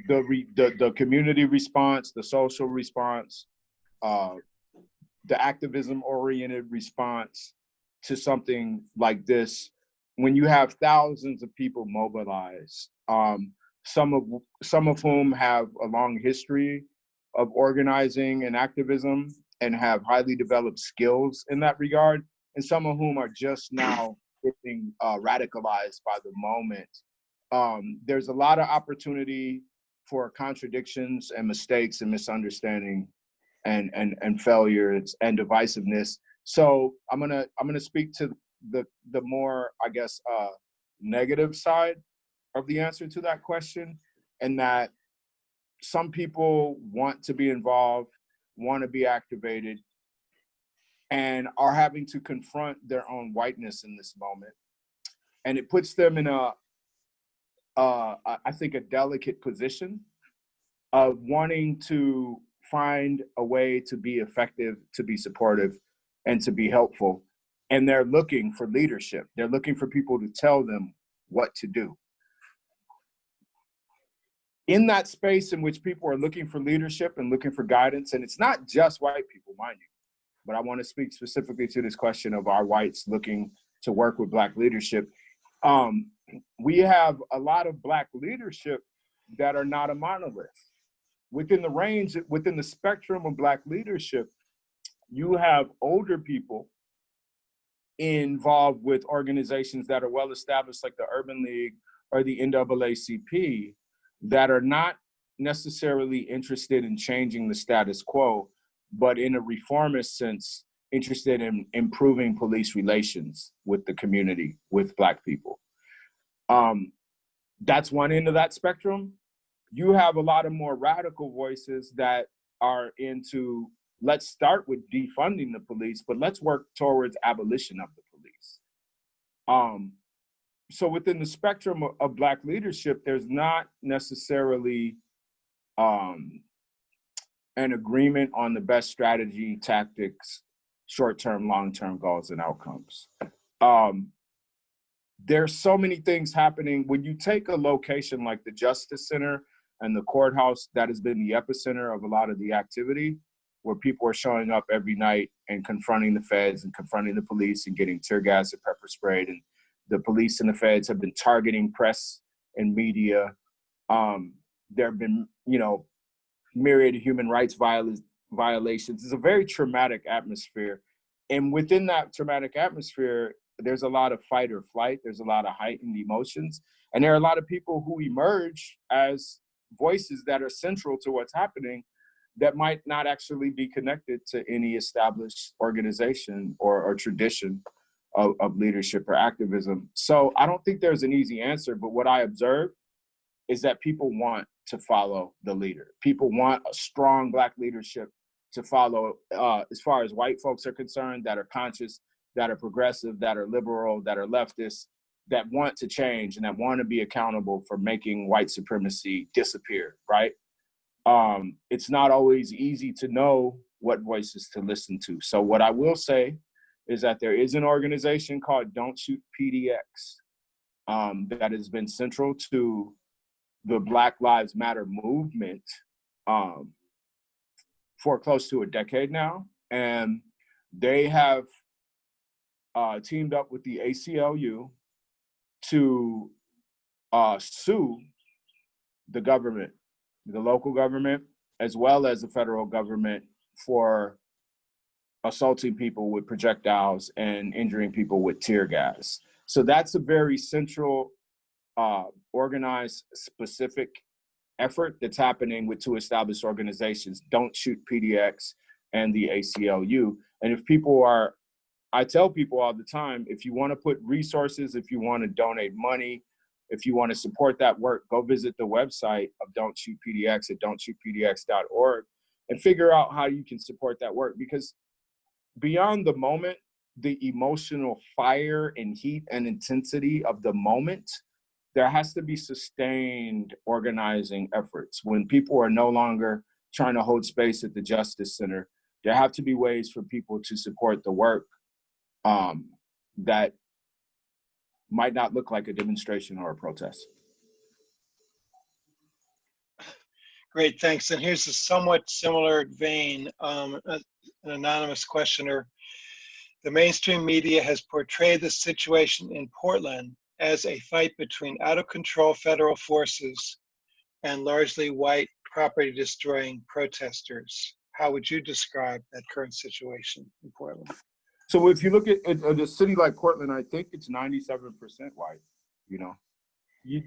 the community response, the social response, the activism-oriented response to something like this, when you have thousands of people mobilized, some of whom have a long history of organizing and activism and have highly developed skills in that regard, and some of whom are just now getting radicalized by the moment. There's a lot of opportunity for contradictions and mistakes and misunderstanding and failures and divisiveness. So I'm gonna speak to the more, I guess, negative side of the answer to that question, and that some people want to be involved, want to be activated, and are having to confront their own whiteness in this moment. And it puts them in I think, a delicate position of wanting to find a way to be effective, to be supportive, and to be helpful. And they're looking for leadership. They're looking for people to tell them what to do. In that space in which people are looking for leadership and looking for guidance, and it's not just white people, mind you, but I want to speak specifically to this question of our whites looking to work with Black leadership. We have a lot of Black leadership that are not a monolith. Within the spectrum of Black leadership, you have older people involved with organizations that are well established, like the Urban League or the NAACP, that are not necessarily interested in changing the status quo, but in a reformist sense, interested in improving police relations with the community, with Black people. That's one end of that spectrum. You have a lot of more radical voices that are into, let's start with defunding the police, but let's work towards abolition of the police. So within the spectrum of Black leadership, there's not necessarily an agreement on the best strategy, tactics, short-term, long-term goals and outcomes. There's so many things happening. When you take a location like the Justice Center and the courthouse, that has been the epicenter of a lot of the activity, where people are showing up every night and confronting the feds and confronting the police and getting tear gas and pepper sprayed. And the police and the feds have been targeting press and media. There have been, myriad of human rights violations. It's a very traumatic atmosphere. And within that traumatic atmosphere, there's a lot of fight or flight. There's a lot of heightened emotions. And there are a lot of people who emerge as voices that are central to what's happening that might not actually be connected to any established organization or tradition of leadership or activism. So I don't think there's an easy answer, but what I observe is that people want to follow the leader. People want a strong Black leadership to follow, as far as white folks are concerned, that are conscious, that are progressive, that are liberal, that are leftist, that want to change and that want to be accountable for making white supremacy disappear, right? It's not always easy to know what voices to listen to. So what I will say is that there is an organization called Don't Shoot PDX that has been central to the Black Lives Matter movement for close to a decade now. And they have teamed up with the ACLU to sue the government, the local government, as well as the federal government, for assaulting people with projectiles and injuring people with tear gas. So that's a very central, organized, specific effort that's happening with two established organizations, Don't Shoot PDX and the ACLU. And if people are, I tell people all the time, if you want to put resources, if you want to donate money, if you want to support that work, go visit the website of Don't Shoot PDX at don'tshootpdx.org and figure out how you can support that work. Because beyond the moment, the emotional fire and heat and intensity of the moment, there has to be sustained organizing efforts. When people are no longer trying to hold space at the Justice Center, there have to be ways for people to support the work that might not look like a demonstration or a protest. Great, thanks. And here's a somewhat similar vein, an anonymous questioner. The mainstream media has portrayed the situation in Portland as a fight between out-of-control federal forces and largely white property-destroying protesters. How would you describe that current situation in Portland? So if you look at a city like Portland, I think it's 97% white,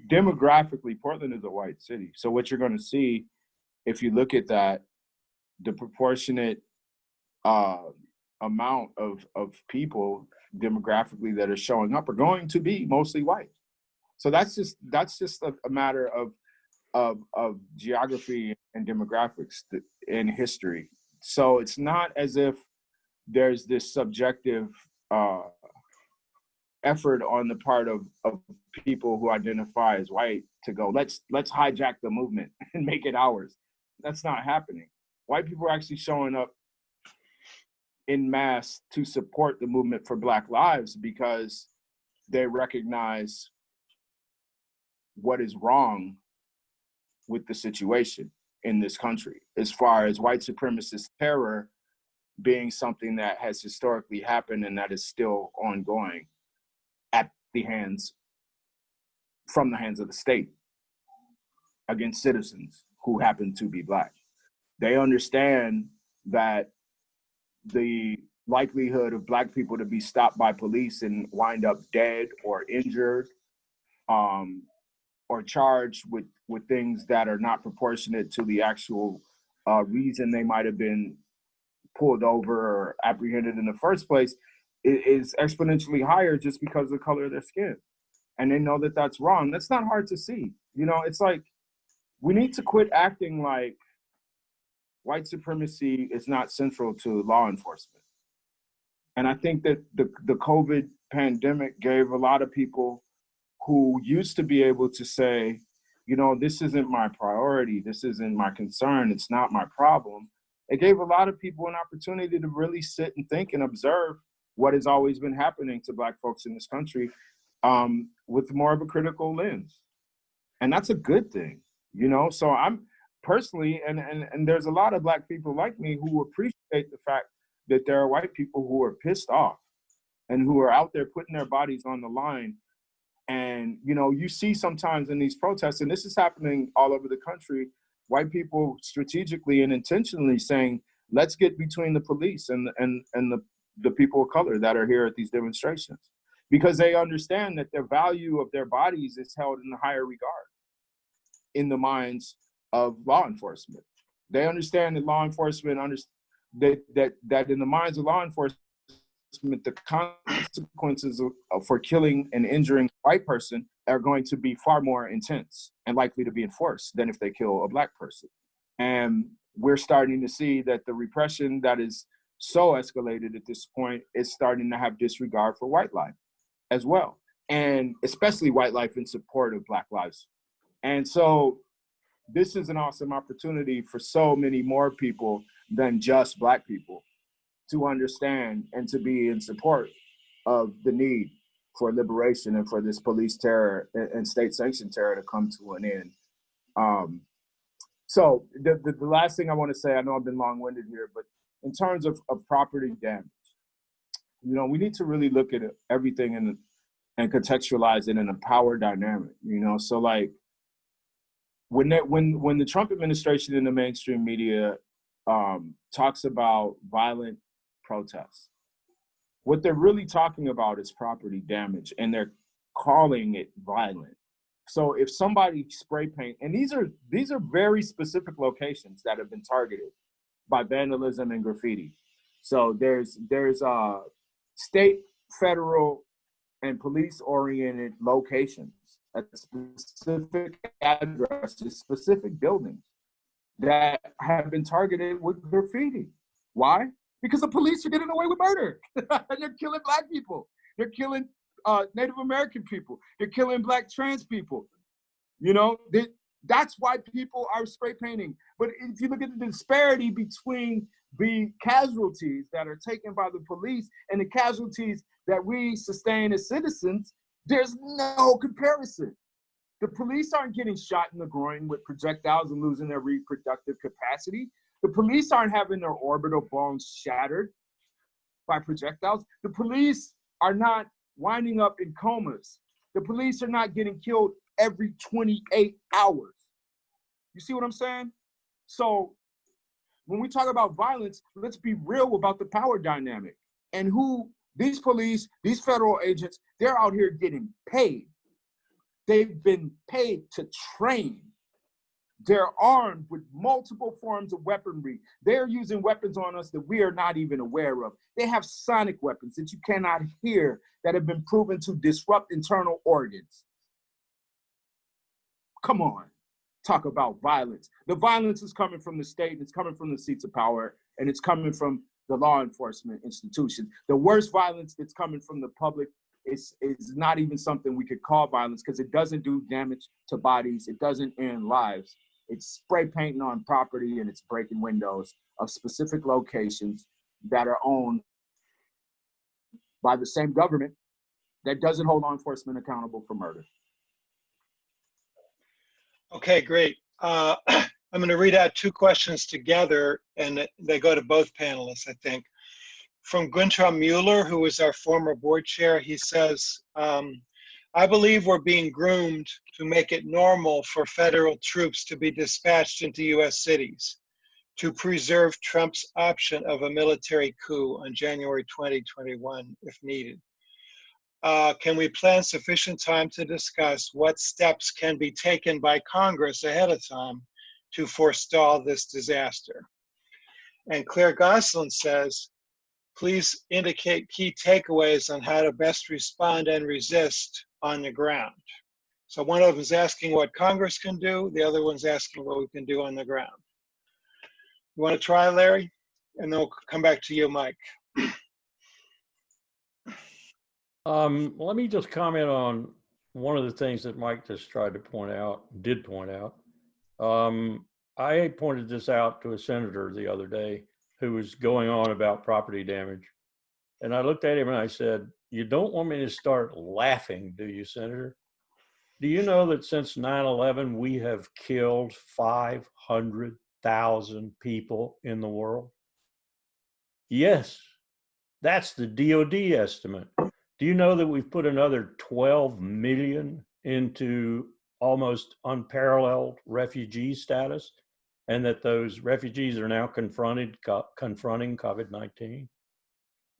demographically, Portland is a white city. So what you're going to see, if you look at that, the proportionate amount of people demographically that are showing up are going to be mostly white. So that's just a matter of geography and demographics in history. So it's not as if there's this subjective effort on the part of people who identify as white to go, let's hijack the movement and make it ours. That's not happening. White people are actually showing up in mass to support the movement for Black lives because they recognize what is wrong with the situation in this country, as far as white supremacist terror being something that has historically happened and that is still ongoing from the hands of the state against citizens who happen to be Black. They understand that the likelihood of Black people to be stopped by police and wind up dead or injured or charged with things that are not proportionate to the actual reason they might have been pulled over or apprehended in the first place is exponentially higher just because of the color of their skin. And they know that that's wrong. That's not hard to see. You know, it's like, we need to quit acting like white supremacy is not central to law enforcement. And I think that the COVID pandemic gave a lot of people who used to be able to say, you know, this isn't my priority, this isn't my concern, it's not my problem. It gave a lot of people an opportunity to really sit and think and observe what has always been happening to Black folks in this country with more of a critical lens. And that's a good thing, you know? So I'm personally, and there's a lot of Black people like me who appreciate the fact that there are white people who are pissed off and who are out there putting their bodies on the line. And, you know, you see sometimes in these protests, and this is happening all over the country, white people strategically and intentionally saying, let's get between the police and the people of color that are here at these demonstrations, because they understand that the value of their bodies is held in a higher regard in the minds of law enforcement. They understand that law enforcement that in the minds of law enforcement, the consequences for killing and injuring a white person are going to be far more intense and likely to be enforced than if they kill a Black person. And we're starting to see that the repression that is so escalated at this point is starting to have disregard for white life as well, and especially white life in support of Black lives. And so this is an awesome opportunity for so many more people than just Black people to understand and to be in support of the need for liberation and for this police terror and state-sanctioned terror to come to an end. So the last thing I want to say, I know I've been long-winded here, but in terms of property damage, you know, we need to really look at everything and contextualize it in a power dynamic, you know? So like, when the Trump administration in the mainstream media talks about violent protests, what they're really talking about is property damage, and they're calling it violent. So if somebody spray paint, and these are very specific locations that have been targeted by vandalism and graffiti. So there's state, federal, and police-oriented locations at specific addresses, specific buildings that have been targeted with graffiti. Why? Because the police are getting away with murder. They're killing Black people. They're killing Native American people. They're killing Black trans people. You know, that's why people are spray painting. But if you look at the disparity between the casualties that are taken by the police and the casualties that we sustain as citizens, there's no comparison. The police aren't getting shot in the groin with projectiles and losing their reproductive capacity. The police aren't having their orbital bones shattered by projectiles. The police are not winding up in comas. The police are not getting killed every 28 hours. You see what I'm saying? So when we talk about violence, let's be real about the power dynamic and who these police, these federal agents, they're out here getting paid. They've been paid to train. They're armed with multiple forms of weaponry. They're using weapons on us that we are not even aware of. They have sonic weapons that you cannot hear that have been proven to disrupt internal organs. Come on, talk about violence. The violence is coming from the state, it's coming from the seats of power, and it's coming from the law enforcement institutions. The worst violence that's coming from the public is not even something we could call violence, because it doesn't do damage to bodies, it doesn't end lives. It's spray painting on property, and it's breaking windows of specific locations that are owned by the same government that doesn't hold law enforcement accountable for murder. Okay, great. I'm going to read out two questions together, and they go to both panelists, I think. From Gunther Mueller, who is our former board chair, he says, I believe we're being groomed to make it normal for federal troops to be dispatched into US cities to preserve Trump's option of a military coup on January 2021 if needed. can we plan sufficient time to discuss what steps can be taken by Congress ahead of time to forestall this disaster? And Claire Goslin says, please indicate key takeaways on how to best respond and resist on the ground. So one of them is asking what Congress can do. The other one's asking what we can do on the ground. You want to try, Larry? And then we'll come back to you, Mike. Let me just comment on one of the things that Mike just tried to point out, did point out. I pointed this out to a senator the other day who was going on about property damage. And I looked at him and I said, you don't want me to start laughing, do you, Senator? Do you know that since 9/11, we have killed 500,000 people in the world? Yes, that's the DOD estimate. Do you know that we've put another 12 million into almost unparalleled refugee status, and that those refugees are now confronting COVID-19?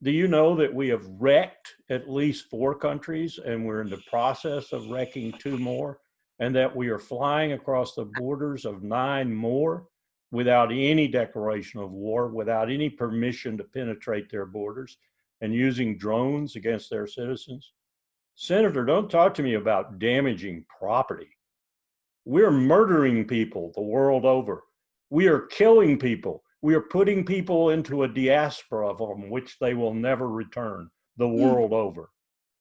Do you know that we have wrecked at least 4 countries and we're in the process of wrecking 2 more, and that we are flying across the borders of 9 more without any declaration of war, without any permission to penetrate their borders, and using drones against their citizens? Senator, don't talk to me about damaging property. We're murdering people the world over. We are killing people. We are putting people into a diaspora from which they will never return the world over.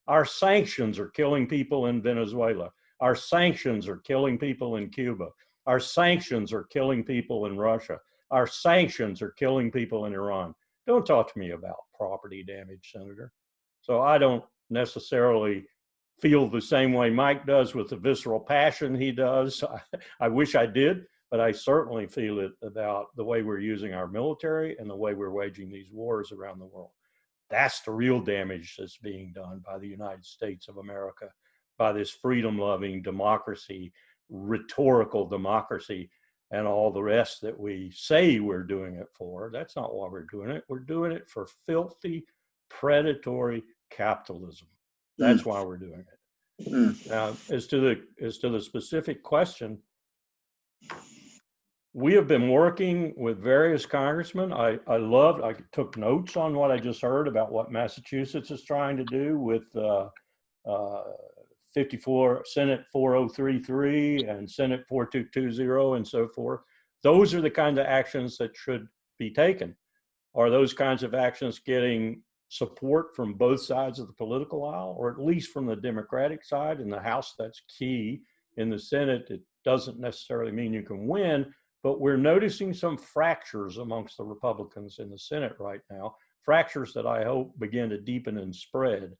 Our sanctions are killing people in Venezuela. Our sanctions are killing people in Cuba. Our sanctions are killing people in Russia. Our sanctions are killing people in Iran. Don't talk to me about property damage, Senator. So I don't necessarily feel the same way Mike does with the visceral passion he does. I wish I did, but I certainly feel it about the way we're using our military and the way we're waging these wars around the world. That's the real damage that's being done by the United States of America, by this freedom-loving democracy, rhetorical democracy, and all the rest that we say we're doing it for. That's not why we're doing it. We're doing it for filthy, predatory capitalism. That's why we're doing it. Now, as to the specific question, we have been working with various congressmen. I took notes on what I just heard about what Massachusetts is trying to do with 54 Senate 4033 and Senate 4220 and so forth. Those are the kind of actions that should be taken. Are those kinds of actions getting support from both sides of the political aisle, or at least from the Democratic side? In the House, that's key. In the Senate, it doesn't necessarily mean you can win, but we're noticing some fractures amongst the Republicans in the Senate right now, fractures that I hope begin to deepen and spread.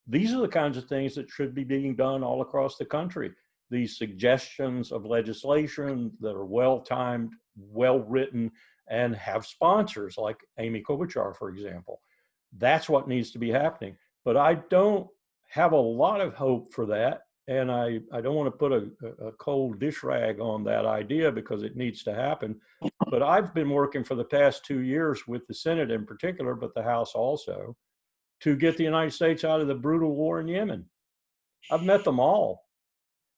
These are the kinds of things that should be being done all across the country. These suggestions of legislation that are well-timed, well-written, and have sponsors like Amy Klobuchar, for example. That's what needs to be happening. But I don't have a lot of hope for that. And I don't want to put a cold dish rag on that idea because it needs to happen. But I've been working for the past 2 years with the Senate in particular, but the House also, to get the United States out of the brutal war in Yemen. I've met them all.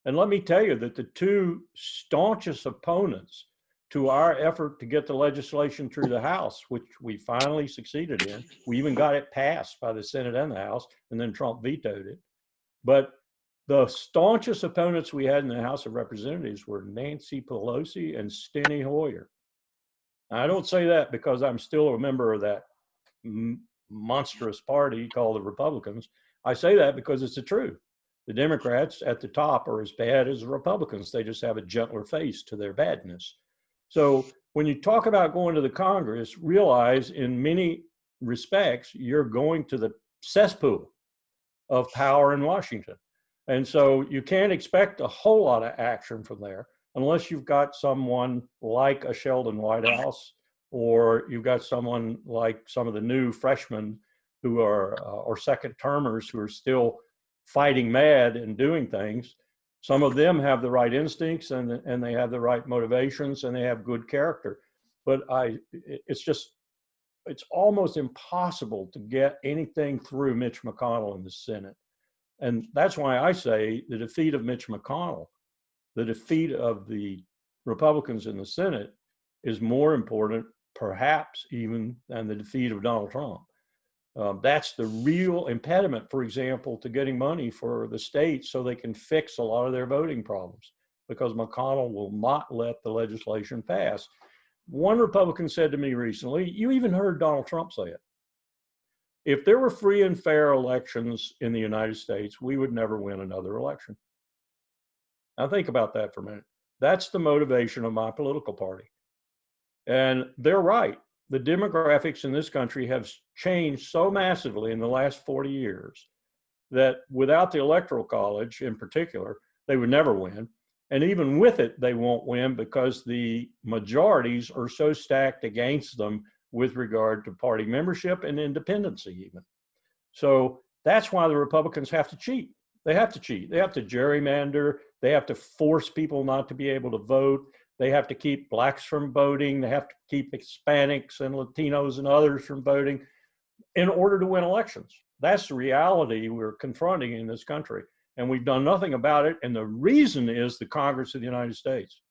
And let me tell you that the 2 staunchest opponents to our effort to get the legislation through the House, which we finally succeeded in, we even got it passed by the Senate and the House, and then Trump vetoed it. But the staunchest opponents we had in the House of Representatives were Nancy Pelosi and Steny Hoyer. Now, I don't say that because I'm still a member of that monstrous party called the Republicans. I say that because it's the truth. The Democrats at the top are as bad as the Republicans. They just have a gentler face to their badness. So when you talk about going to the Congress, realize in many respects, you're going to the cesspool of power in Washington. And so you can't expect a whole lot of action from there unless you've got someone like a Sheldon Whitehouse, or you've got someone like some of the new freshmen who are, or second termers who are still fighting mad and doing things. Some of them have the right instincts and they have the right motivations and they have good character. But it's almost impossible to get anything through Mitch McConnell in the Senate. And that's why I say the defeat of Mitch McConnell, the defeat of the Republicans in the Senate is more important, perhaps even, than the defeat of Donald Trump. That's the real impediment, for example, to getting money for the states so they can fix a lot of their voting problems, because McConnell will not let the legislation pass. One Republican said to me recently, you even heard Donald Trump say it, if there were free and fair elections in the United States, we would never win another election. Now think about that for a minute. That's the motivation of my political party. And they're right. The demographics in this country have changed so massively in the last 40 years that without the Electoral College in particular, they would never win. And even with it, they won't win because the majorities are so stacked against them with regard to party membership and independency even. So that's why the Republicans have to cheat. They have to cheat. They have to gerrymander. They have to force people not to be able to vote. They have to keep blacks from voting. They have to keep Hispanics and Latinos and others from voting in order to win elections. That's the reality we're confronting in this country. And we've done nothing about it. And the reason is the Congress of the United States.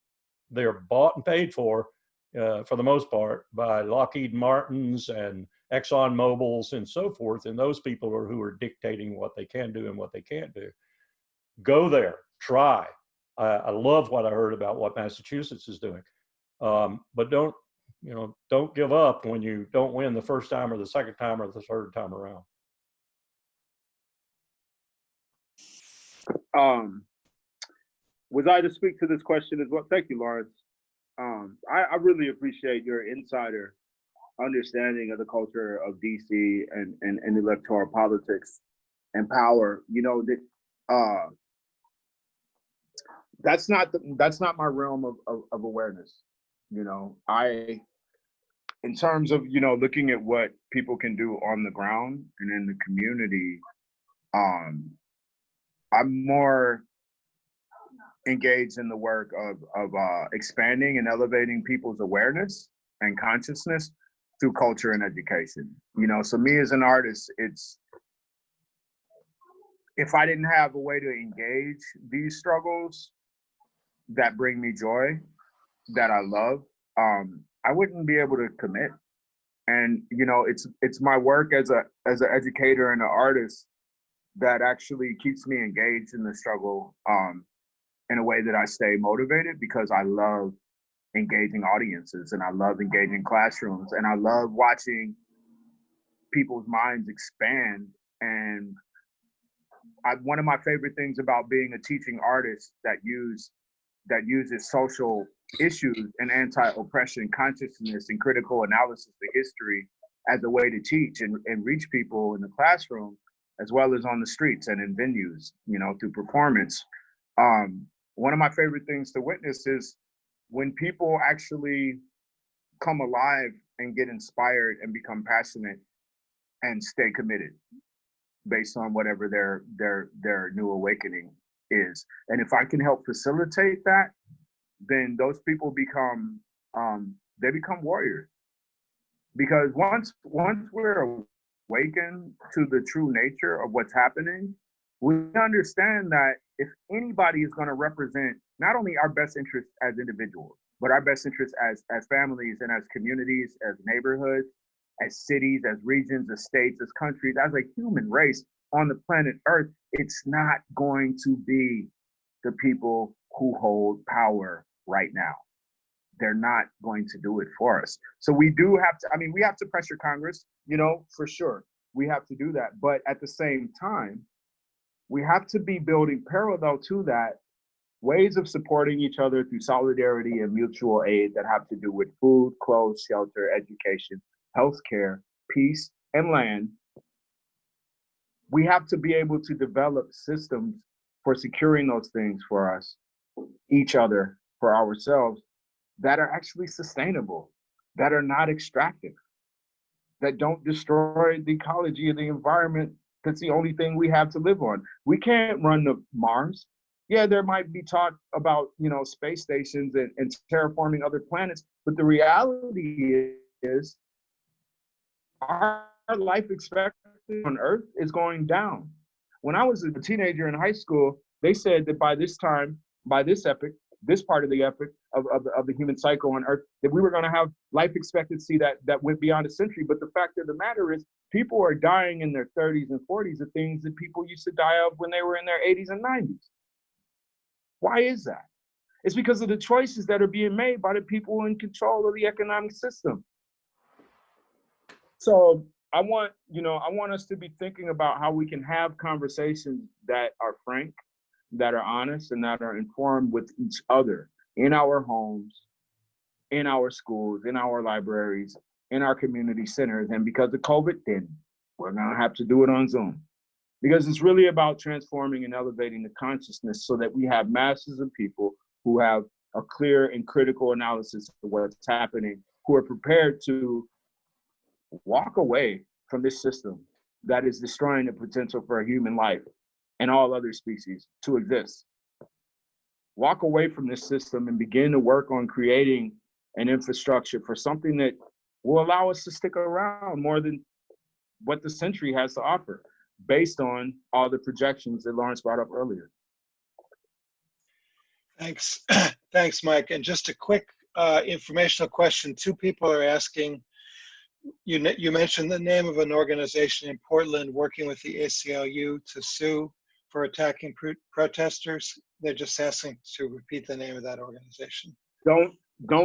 They're bought and paid for the most part, by Lockheed Martins and Exxon Mobils and so forth. And those people are who are dictating what they can do and what they can't do. Go there, try. I love what I heard about what Massachusetts is doing. But don't give up when you don't win the first time or the second time or the third time around. Was I to speak to this question as well? Thank you, Lawrence. I really appreciate your insider understanding of the culture of DC and electoral politics and power. You know, that that's not my realm of awareness. You know, in terms of, you know, looking at what people can do on the ground and in the community, I'm more engaged in the work of expanding and elevating people's awareness and consciousness through culture and education. You know, so me as an artist, it's, if I didn't have a way to engage these struggles that bring me joy, that I love, I wouldn't be able to commit. And, you know, it's my work as an educator and an artist that actually keeps me engaged in the struggle in a way that I stay motivated, because I love engaging audiences and I love engaging classrooms and I love watching people's minds expand. And one of my favorite things about being a teaching artist that uses social issues and anti-oppression consciousness and critical analysis of history as a way to teach and reach people in the classroom, as well as on the streets and in venues, you know, through performance. One of my favorite things to witness is when people actually come alive and get inspired and become passionate and stay committed based on whatever their new awakening is. And if I can help facilitate that, then those people become warriors. Because once we're awakened to the true nature of what's happening, we understand that if anybody is going to represent not only our best interests as individuals, but our best interests as families and as communities, as neighborhoods, as cities, as regions, as states, as countries, as a human race on the planet Earth, it's not going to be the people who hold power right now. They're not going to do it for us. So we do have to, we have to pressure Congress, you know, for sure. We have to do that. But at the same time, we have to be building parallel to that ways of supporting each other through solidarity and mutual aid that have to do with food, clothes, shelter, education, healthcare, peace, and land. We have to be able to develop systems for securing those things for us, each other, for ourselves, that are actually sustainable, that are not extractive, that don't destroy the ecology of the environment. That's the only thing we have to live on. We can't run to Mars. Yeah, there might be talk about, you know, space stations and terraforming other planets, but the reality is our life expectancy on Earth is going down. When I was a teenager in high school, they said that by this time, by this epoch, this part of the epoch of the human cycle on Earth, that we were going to have life expectancy that went beyond a century. But the fact of the matter is, people are dying in their 30s and 40s of things that people used to die of when they were in their 80s and 90s. Why is that? It's because of the choices that are being made by the people in control of the economic system. So I want us to be thinking about how we can have conversations that are frank, that are honest, and that are informed with each other in our homes, in our schools, in our libraries, in our community centers. And because of COVID, then we're gonna have to do it on Zoom. Because it's really about transforming and elevating the consciousness so that we have masses of people who have a clear and critical analysis of what's happening, who are prepared to walk away from this system that is destroying the potential for human life and all other species to exist. Walk away from this system and begin to work on creating an infrastructure for something that will allow us to stick around more than what the century has to offer, based on all the projections that Lawrence brought up earlier. Thanks. Thanks, Mike. And just a quick informational question. Two people are asking, you mentioned the name of an organization in Portland working with the ACLU to sue for attacking protesters. They're just asking to repeat the name of that organization. Don't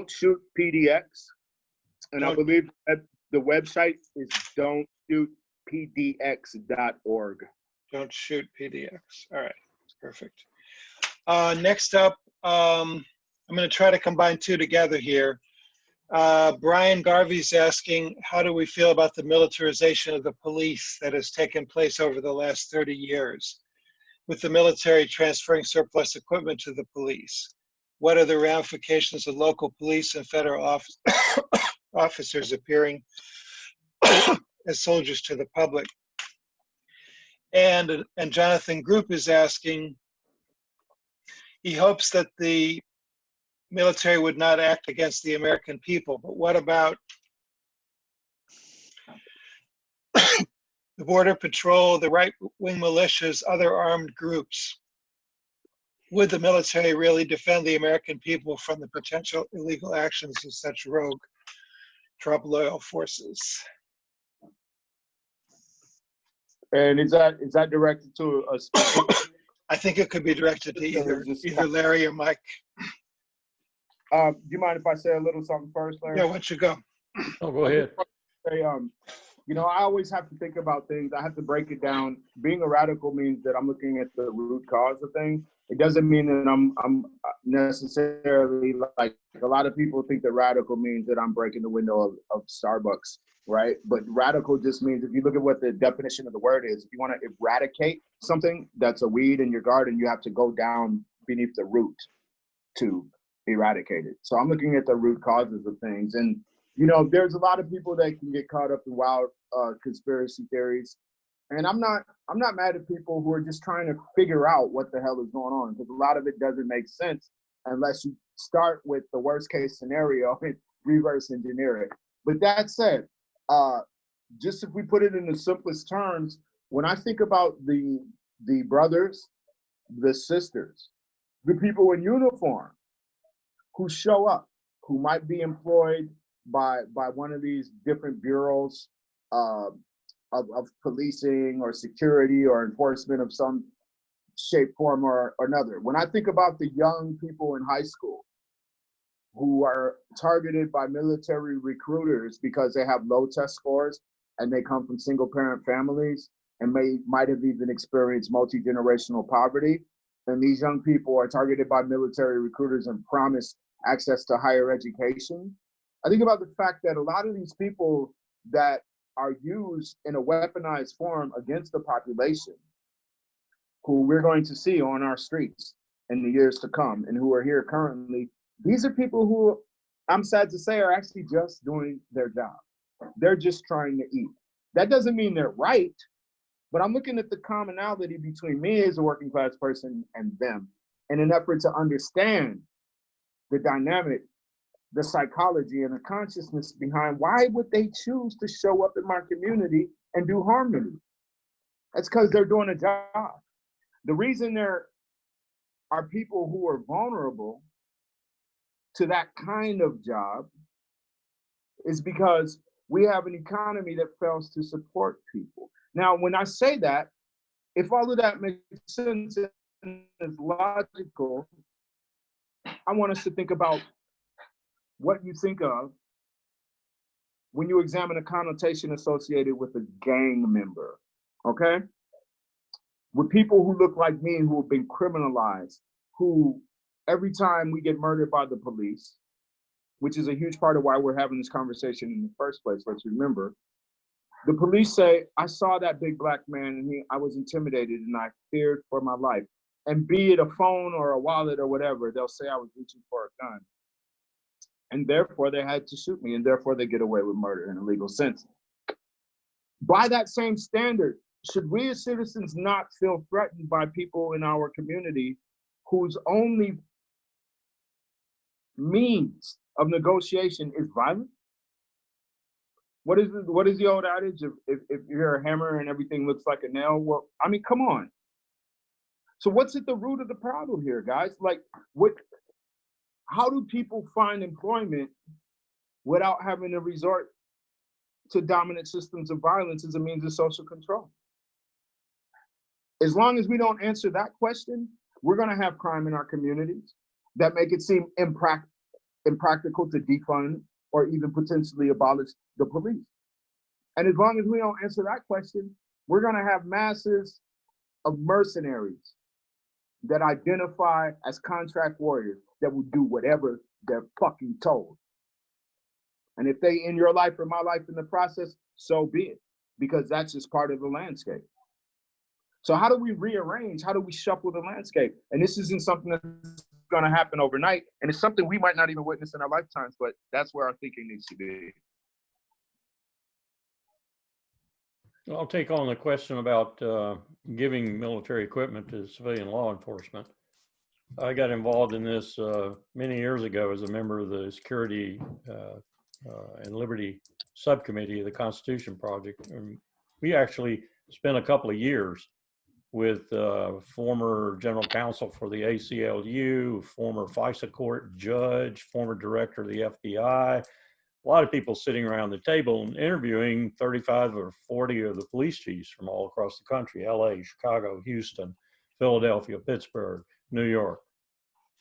shoot PDX. And I believe that the website is don'tshootpdx.org. Don't shoot PDX. All right, perfect. Next up, I'm going to try to combine two together here. Brian Garvey's asking, how do we feel about the militarization of the police that has taken place over the last 30 years, with the military transferring surplus equipment to the police? What are the ramifications of local police and federal officers appearing as soldiers to the public? And Jonathan Group is asking, he hopes that the military would not act against the American people, but what about the Border Patrol, the right-wing militias, other armed groups? Would the military really defend the American people from the potential illegal actions of such rogue Trump-loyal forces? And is that directed to a specific? I think it could be directed to either Larry or Mike. Do you mind if I say a little something first, Larry? Yeah, why don't you go? Oh, go ahead. Say, I always have to think about things. I have to break it down. Being a radical means that I'm looking at the root cause of things. It doesn't mean that I'm necessarily, like a lot of people think that radical means that I'm breaking the window of Starbucks, right? But radical just means, if you look at what the definition of the word is, if you want to eradicate something that's a weed in your garden, you have to go down beneath the root to eradicate it. So I'm looking at the root causes of things. And, there's a lot of people that can get caught up in wild conspiracy theories. And I'm not mad at people who are just trying to figure out what the hell is going on, because a lot of it doesn't make sense unless you start with the worst case scenario and reverse engineer it. But that said, just if we put it in the simplest terms, when I think about the brothers, the sisters, the people in uniform who show up, who might be employed by one of these different bureaus of policing or security or enforcement of some shape, form, or another. When I think about the young people in high school who are targeted by military recruiters because they have low test scores and they come from single parent families and might have even experienced multi-generational poverty, and these young people are targeted by military recruiters and promised access to higher education, I think about the fact that a lot of these people that are used in a weaponized form against the population, who we're going to see on our streets in the years to come and who are here currently, these are people who, I'm sad to say, are actually just doing their job. They're just trying to eat. That doesn't mean they're right, but I'm looking at the commonality between me as a working class person and them in an effort to understand the dynamic, the psychology, and the consciousness behind why would they choose to show up in my community and do harm to me. That's because they're doing a job. The reason there are people who are vulnerable to that kind of job is because we have an economy that fails to support people. Now, when I say that, if all of that makes sense and is logical, I want us to think about what you think of when you examine a connotation associated with a gang member, okay? With people who look like me, who have been criminalized, who every time we get murdered by the police, which is a huge part of why we're having this conversation in the first place, let's remember, the police say, I saw that big black man and I was intimidated and I feared for my life. And be it a phone or a wallet or whatever, they'll say I was reaching for a gun. And therefore they had to shoot me, and therefore they get away with murder in a legal sense. By that same standard, should we as citizens not feel threatened by people in our community whose only means of negotiation is violence? What is the old adage? If you're a hammer and everything looks like a nail? Well, I mean, come on. So what's at the root of the problem here, guys? Like, how do people find employment without having to resort to dominant systems of violence as a means of social control? As long as we don't answer that question, we're going to have crime in our communities that make it seem impractical to defund or even potentially abolish the police. And as long as we don't answer that question, we're going to have masses of mercenaries that identify as contract warriors that will do whatever they're fucking told. And if they end your life or my life in the process, so be it, because that's just part of the landscape. So how do we rearrange? How do we shuffle the landscape? And this isn't something that's going to happen overnight. And it's something we might not even witness in our lifetimes, but that's where our thinking needs to be. I'll take on the question about giving military equipment to civilian law enforcement. I got involved in this many years ago as a member of the Security and Liberty Subcommittee of the Constitution Project. And we actually spent a couple of years with former general counsel for the ACLU, former FISA court judge, former director of the FBI, a lot of people sitting around the table and interviewing 35 or 40 of the police chiefs from all across the country, LA, Chicago, Houston, Philadelphia, Pittsburgh, New York.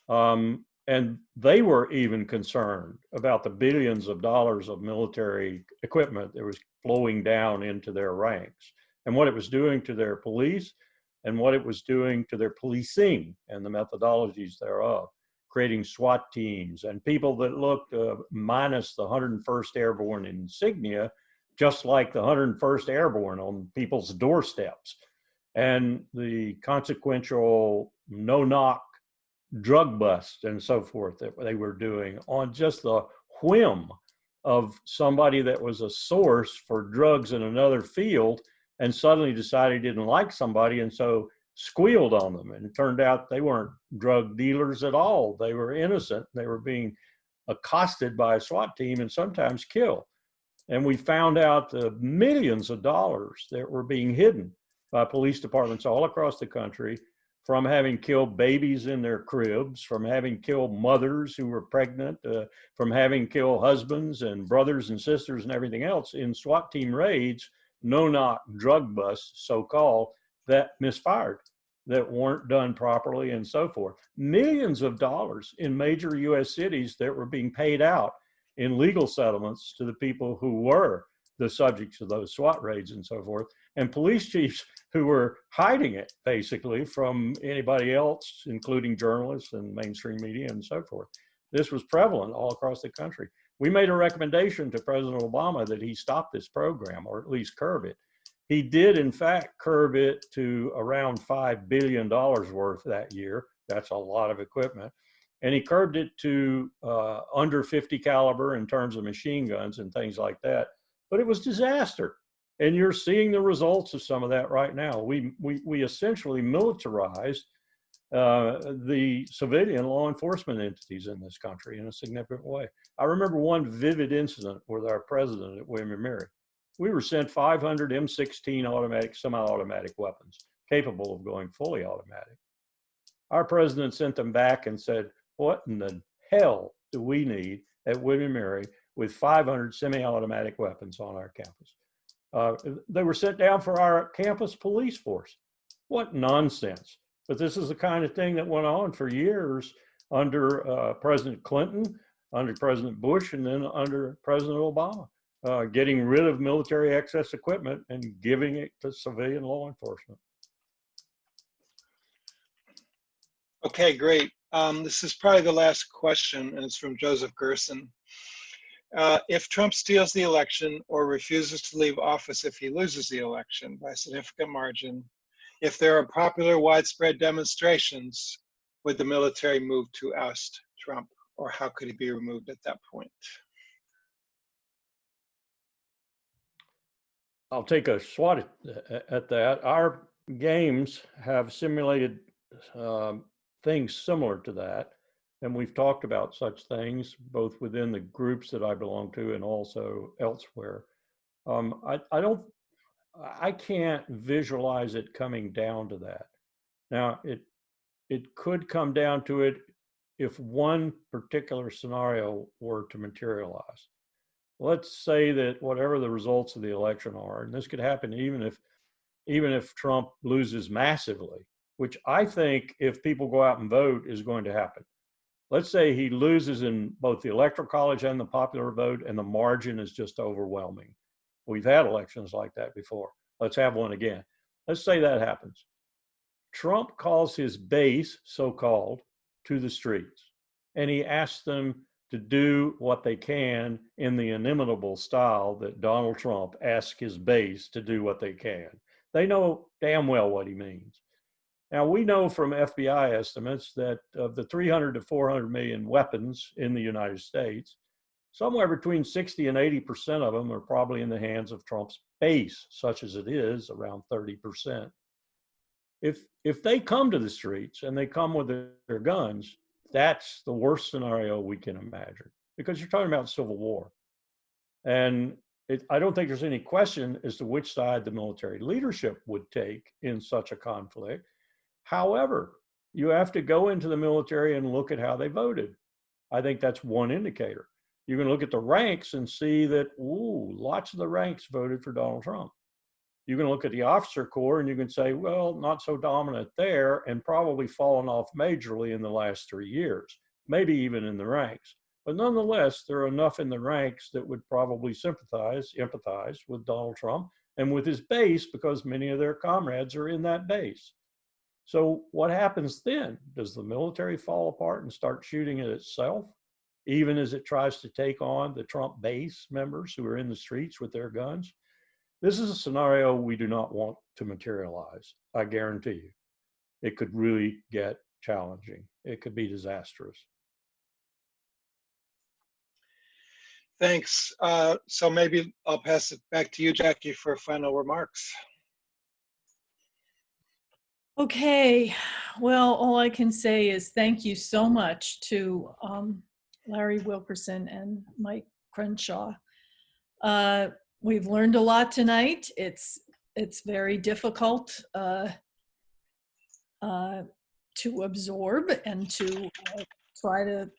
And they were even concerned about the billions of dollars of military equipment that was flowing down into their ranks and what it was doing to their police and what it was doing to their policing and the methodologies thereof, creating SWAT teams and people that looked minus the 101st Airborne insignia, just like the 101st Airborne on people's doorsteps. And the consequential no-knock drug bust and so forth that they were doing on just the whim of somebody that was a source for drugs in another field and suddenly decided he didn't like somebody and so squealed on them. And it turned out they weren't drug dealers at all. They were innocent. They were being accosted by a SWAT team and sometimes killed. And we found out the millions of dollars that were being hidden by police departments all across the country, from having killed babies in their cribs, from having killed mothers who were pregnant, from having killed husbands and brothers and sisters and everything else in SWAT team raids, no-knock drug busts, so-called, that misfired, that weren't done properly and so forth. Millions of dollars in major US cities that were being paid out in legal settlements to the people who were the subjects of those SWAT raids and so forth, and police chiefs who were hiding it basically from anybody else, including journalists and mainstream media and so forth. This was prevalent all across the country. We made a recommendation to President Obama that he stop this program or at least curb it. He did, in fact, curb it to around $5 billion worth that year. That's a lot of equipment. And he curbed it to under 50 caliber in terms of machine guns and things like that. But it was disaster. And you're seeing the results of some of that right now. We essentially militarized the civilian law enforcement entities in this country in a significant way. I remember one vivid incident with our president at William & Mary. we were sent 500 M16 automatic, semi-automatic weapons capable of going fully automatic. Our president sent them back and said, what in the hell do we need at William & Mary with 500 semi-automatic weapons on our campus? They were sent down for our campus police force. What nonsense. But this is the kind of thing that went on for years under President Clinton, under President Bush, and then under President Obama, getting rid of military excess equipment and giving it to civilian law enforcement. Okay, great. This is probably the last question, and it's from Joseph Gerson. If Trump steals the election or refuses to leave office if he loses the election by a significant margin, if there are popular widespread demonstrations, would the military move to oust Trump, or how could he be removed at that point? I'll take a swat at that. Our games have simulated things similar to that. And we've talked about such things, both within the groups that I belong to and also elsewhere. I can't visualize it coming down to that. Now, it could come down to it if one particular scenario were to materialize. Let's say that whatever the results of the election are, and this could happen even if Trump loses massively, which I think if people go out and vote is going to happen. Let's say he loses in both the electoral college and the popular vote, and the margin is just overwhelming. We've had elections like that before. Let's have one again. Let's say that happens. Trump calls his base, so-called, to the streets, and he asks them to do what they can in the inimitable style that Donald Trump asks his base to do what they can. They know damn well what he means. Now, we know from FBI estimates that of the 300 to 400 million weapons in the United States, somewhere between 60 and 80% of them are probably in the hands of Trump's base, such as it is, around 30%. If they come to the streets and they come with their guns, that's the worst scenario we can imagine, because you're talking about civil war. And I don't think there's any question as to which side the military leadership would take in such a conflict. However, you have to go into the military and look at how they voted. I think that's one indicator. You can look at the ranks and see that, ooh, lots of the ranks voted for Donald Trump. You can look at the officer corps and you can say, well, not so dominant there, and probably fallen off majorly in the last 3 years, maybe even in the ranks. But nonetheless, there are enough in the ranks that would probably empathize with Donald Trump and with his base, because many of their comrades are in that base. So what happens then? Does the military fall apart and start shooting at itself, even as it tries to take on the Trump base members who are in the streets with their guns? This is a scenario we do not want to materialize, I guarantee you. It could really get challenging. It could be disastrous. Thanks. So maybe I'll pass it back to you, Jackie, for final remarks. Okay, well, all I can say is thank you so much to Larry Wilkerson and Mic Crenshaw. We've learned a lot tonight. It's very difficult to absorb and to try to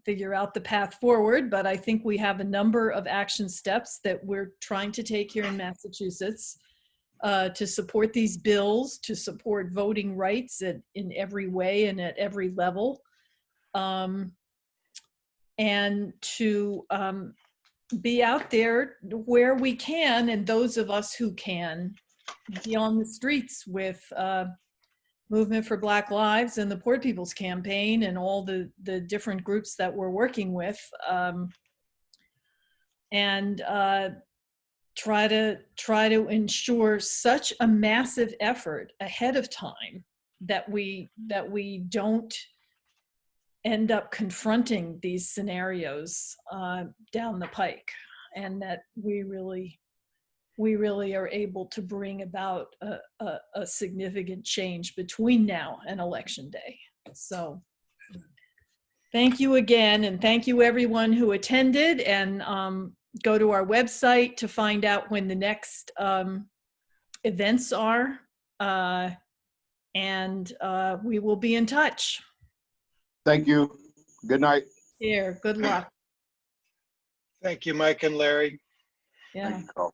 figure out the path forward, but I think we have a number of action steps that we're trying to take here in Massachusetts to support these bills, to support voting rights in every way and at every level, and to be out there where we can, and those of us who can, be on the streets with Movement for Black Lives and the Poor People's Campaign and all the different groups that we're working with, and try to ensure such a massive effort ahead of time that we don't end up confronting these scenarios down the pike, and that we really are able to bring about a significant change between now and Election Day. So thank you again, and thank you everyone who attended, and go to our website to find out when the next events are. And we will be in touch. Thank you. Good night. Here, good luck. Thank you, Mike and Larry. Yeah. Thank you, Carl.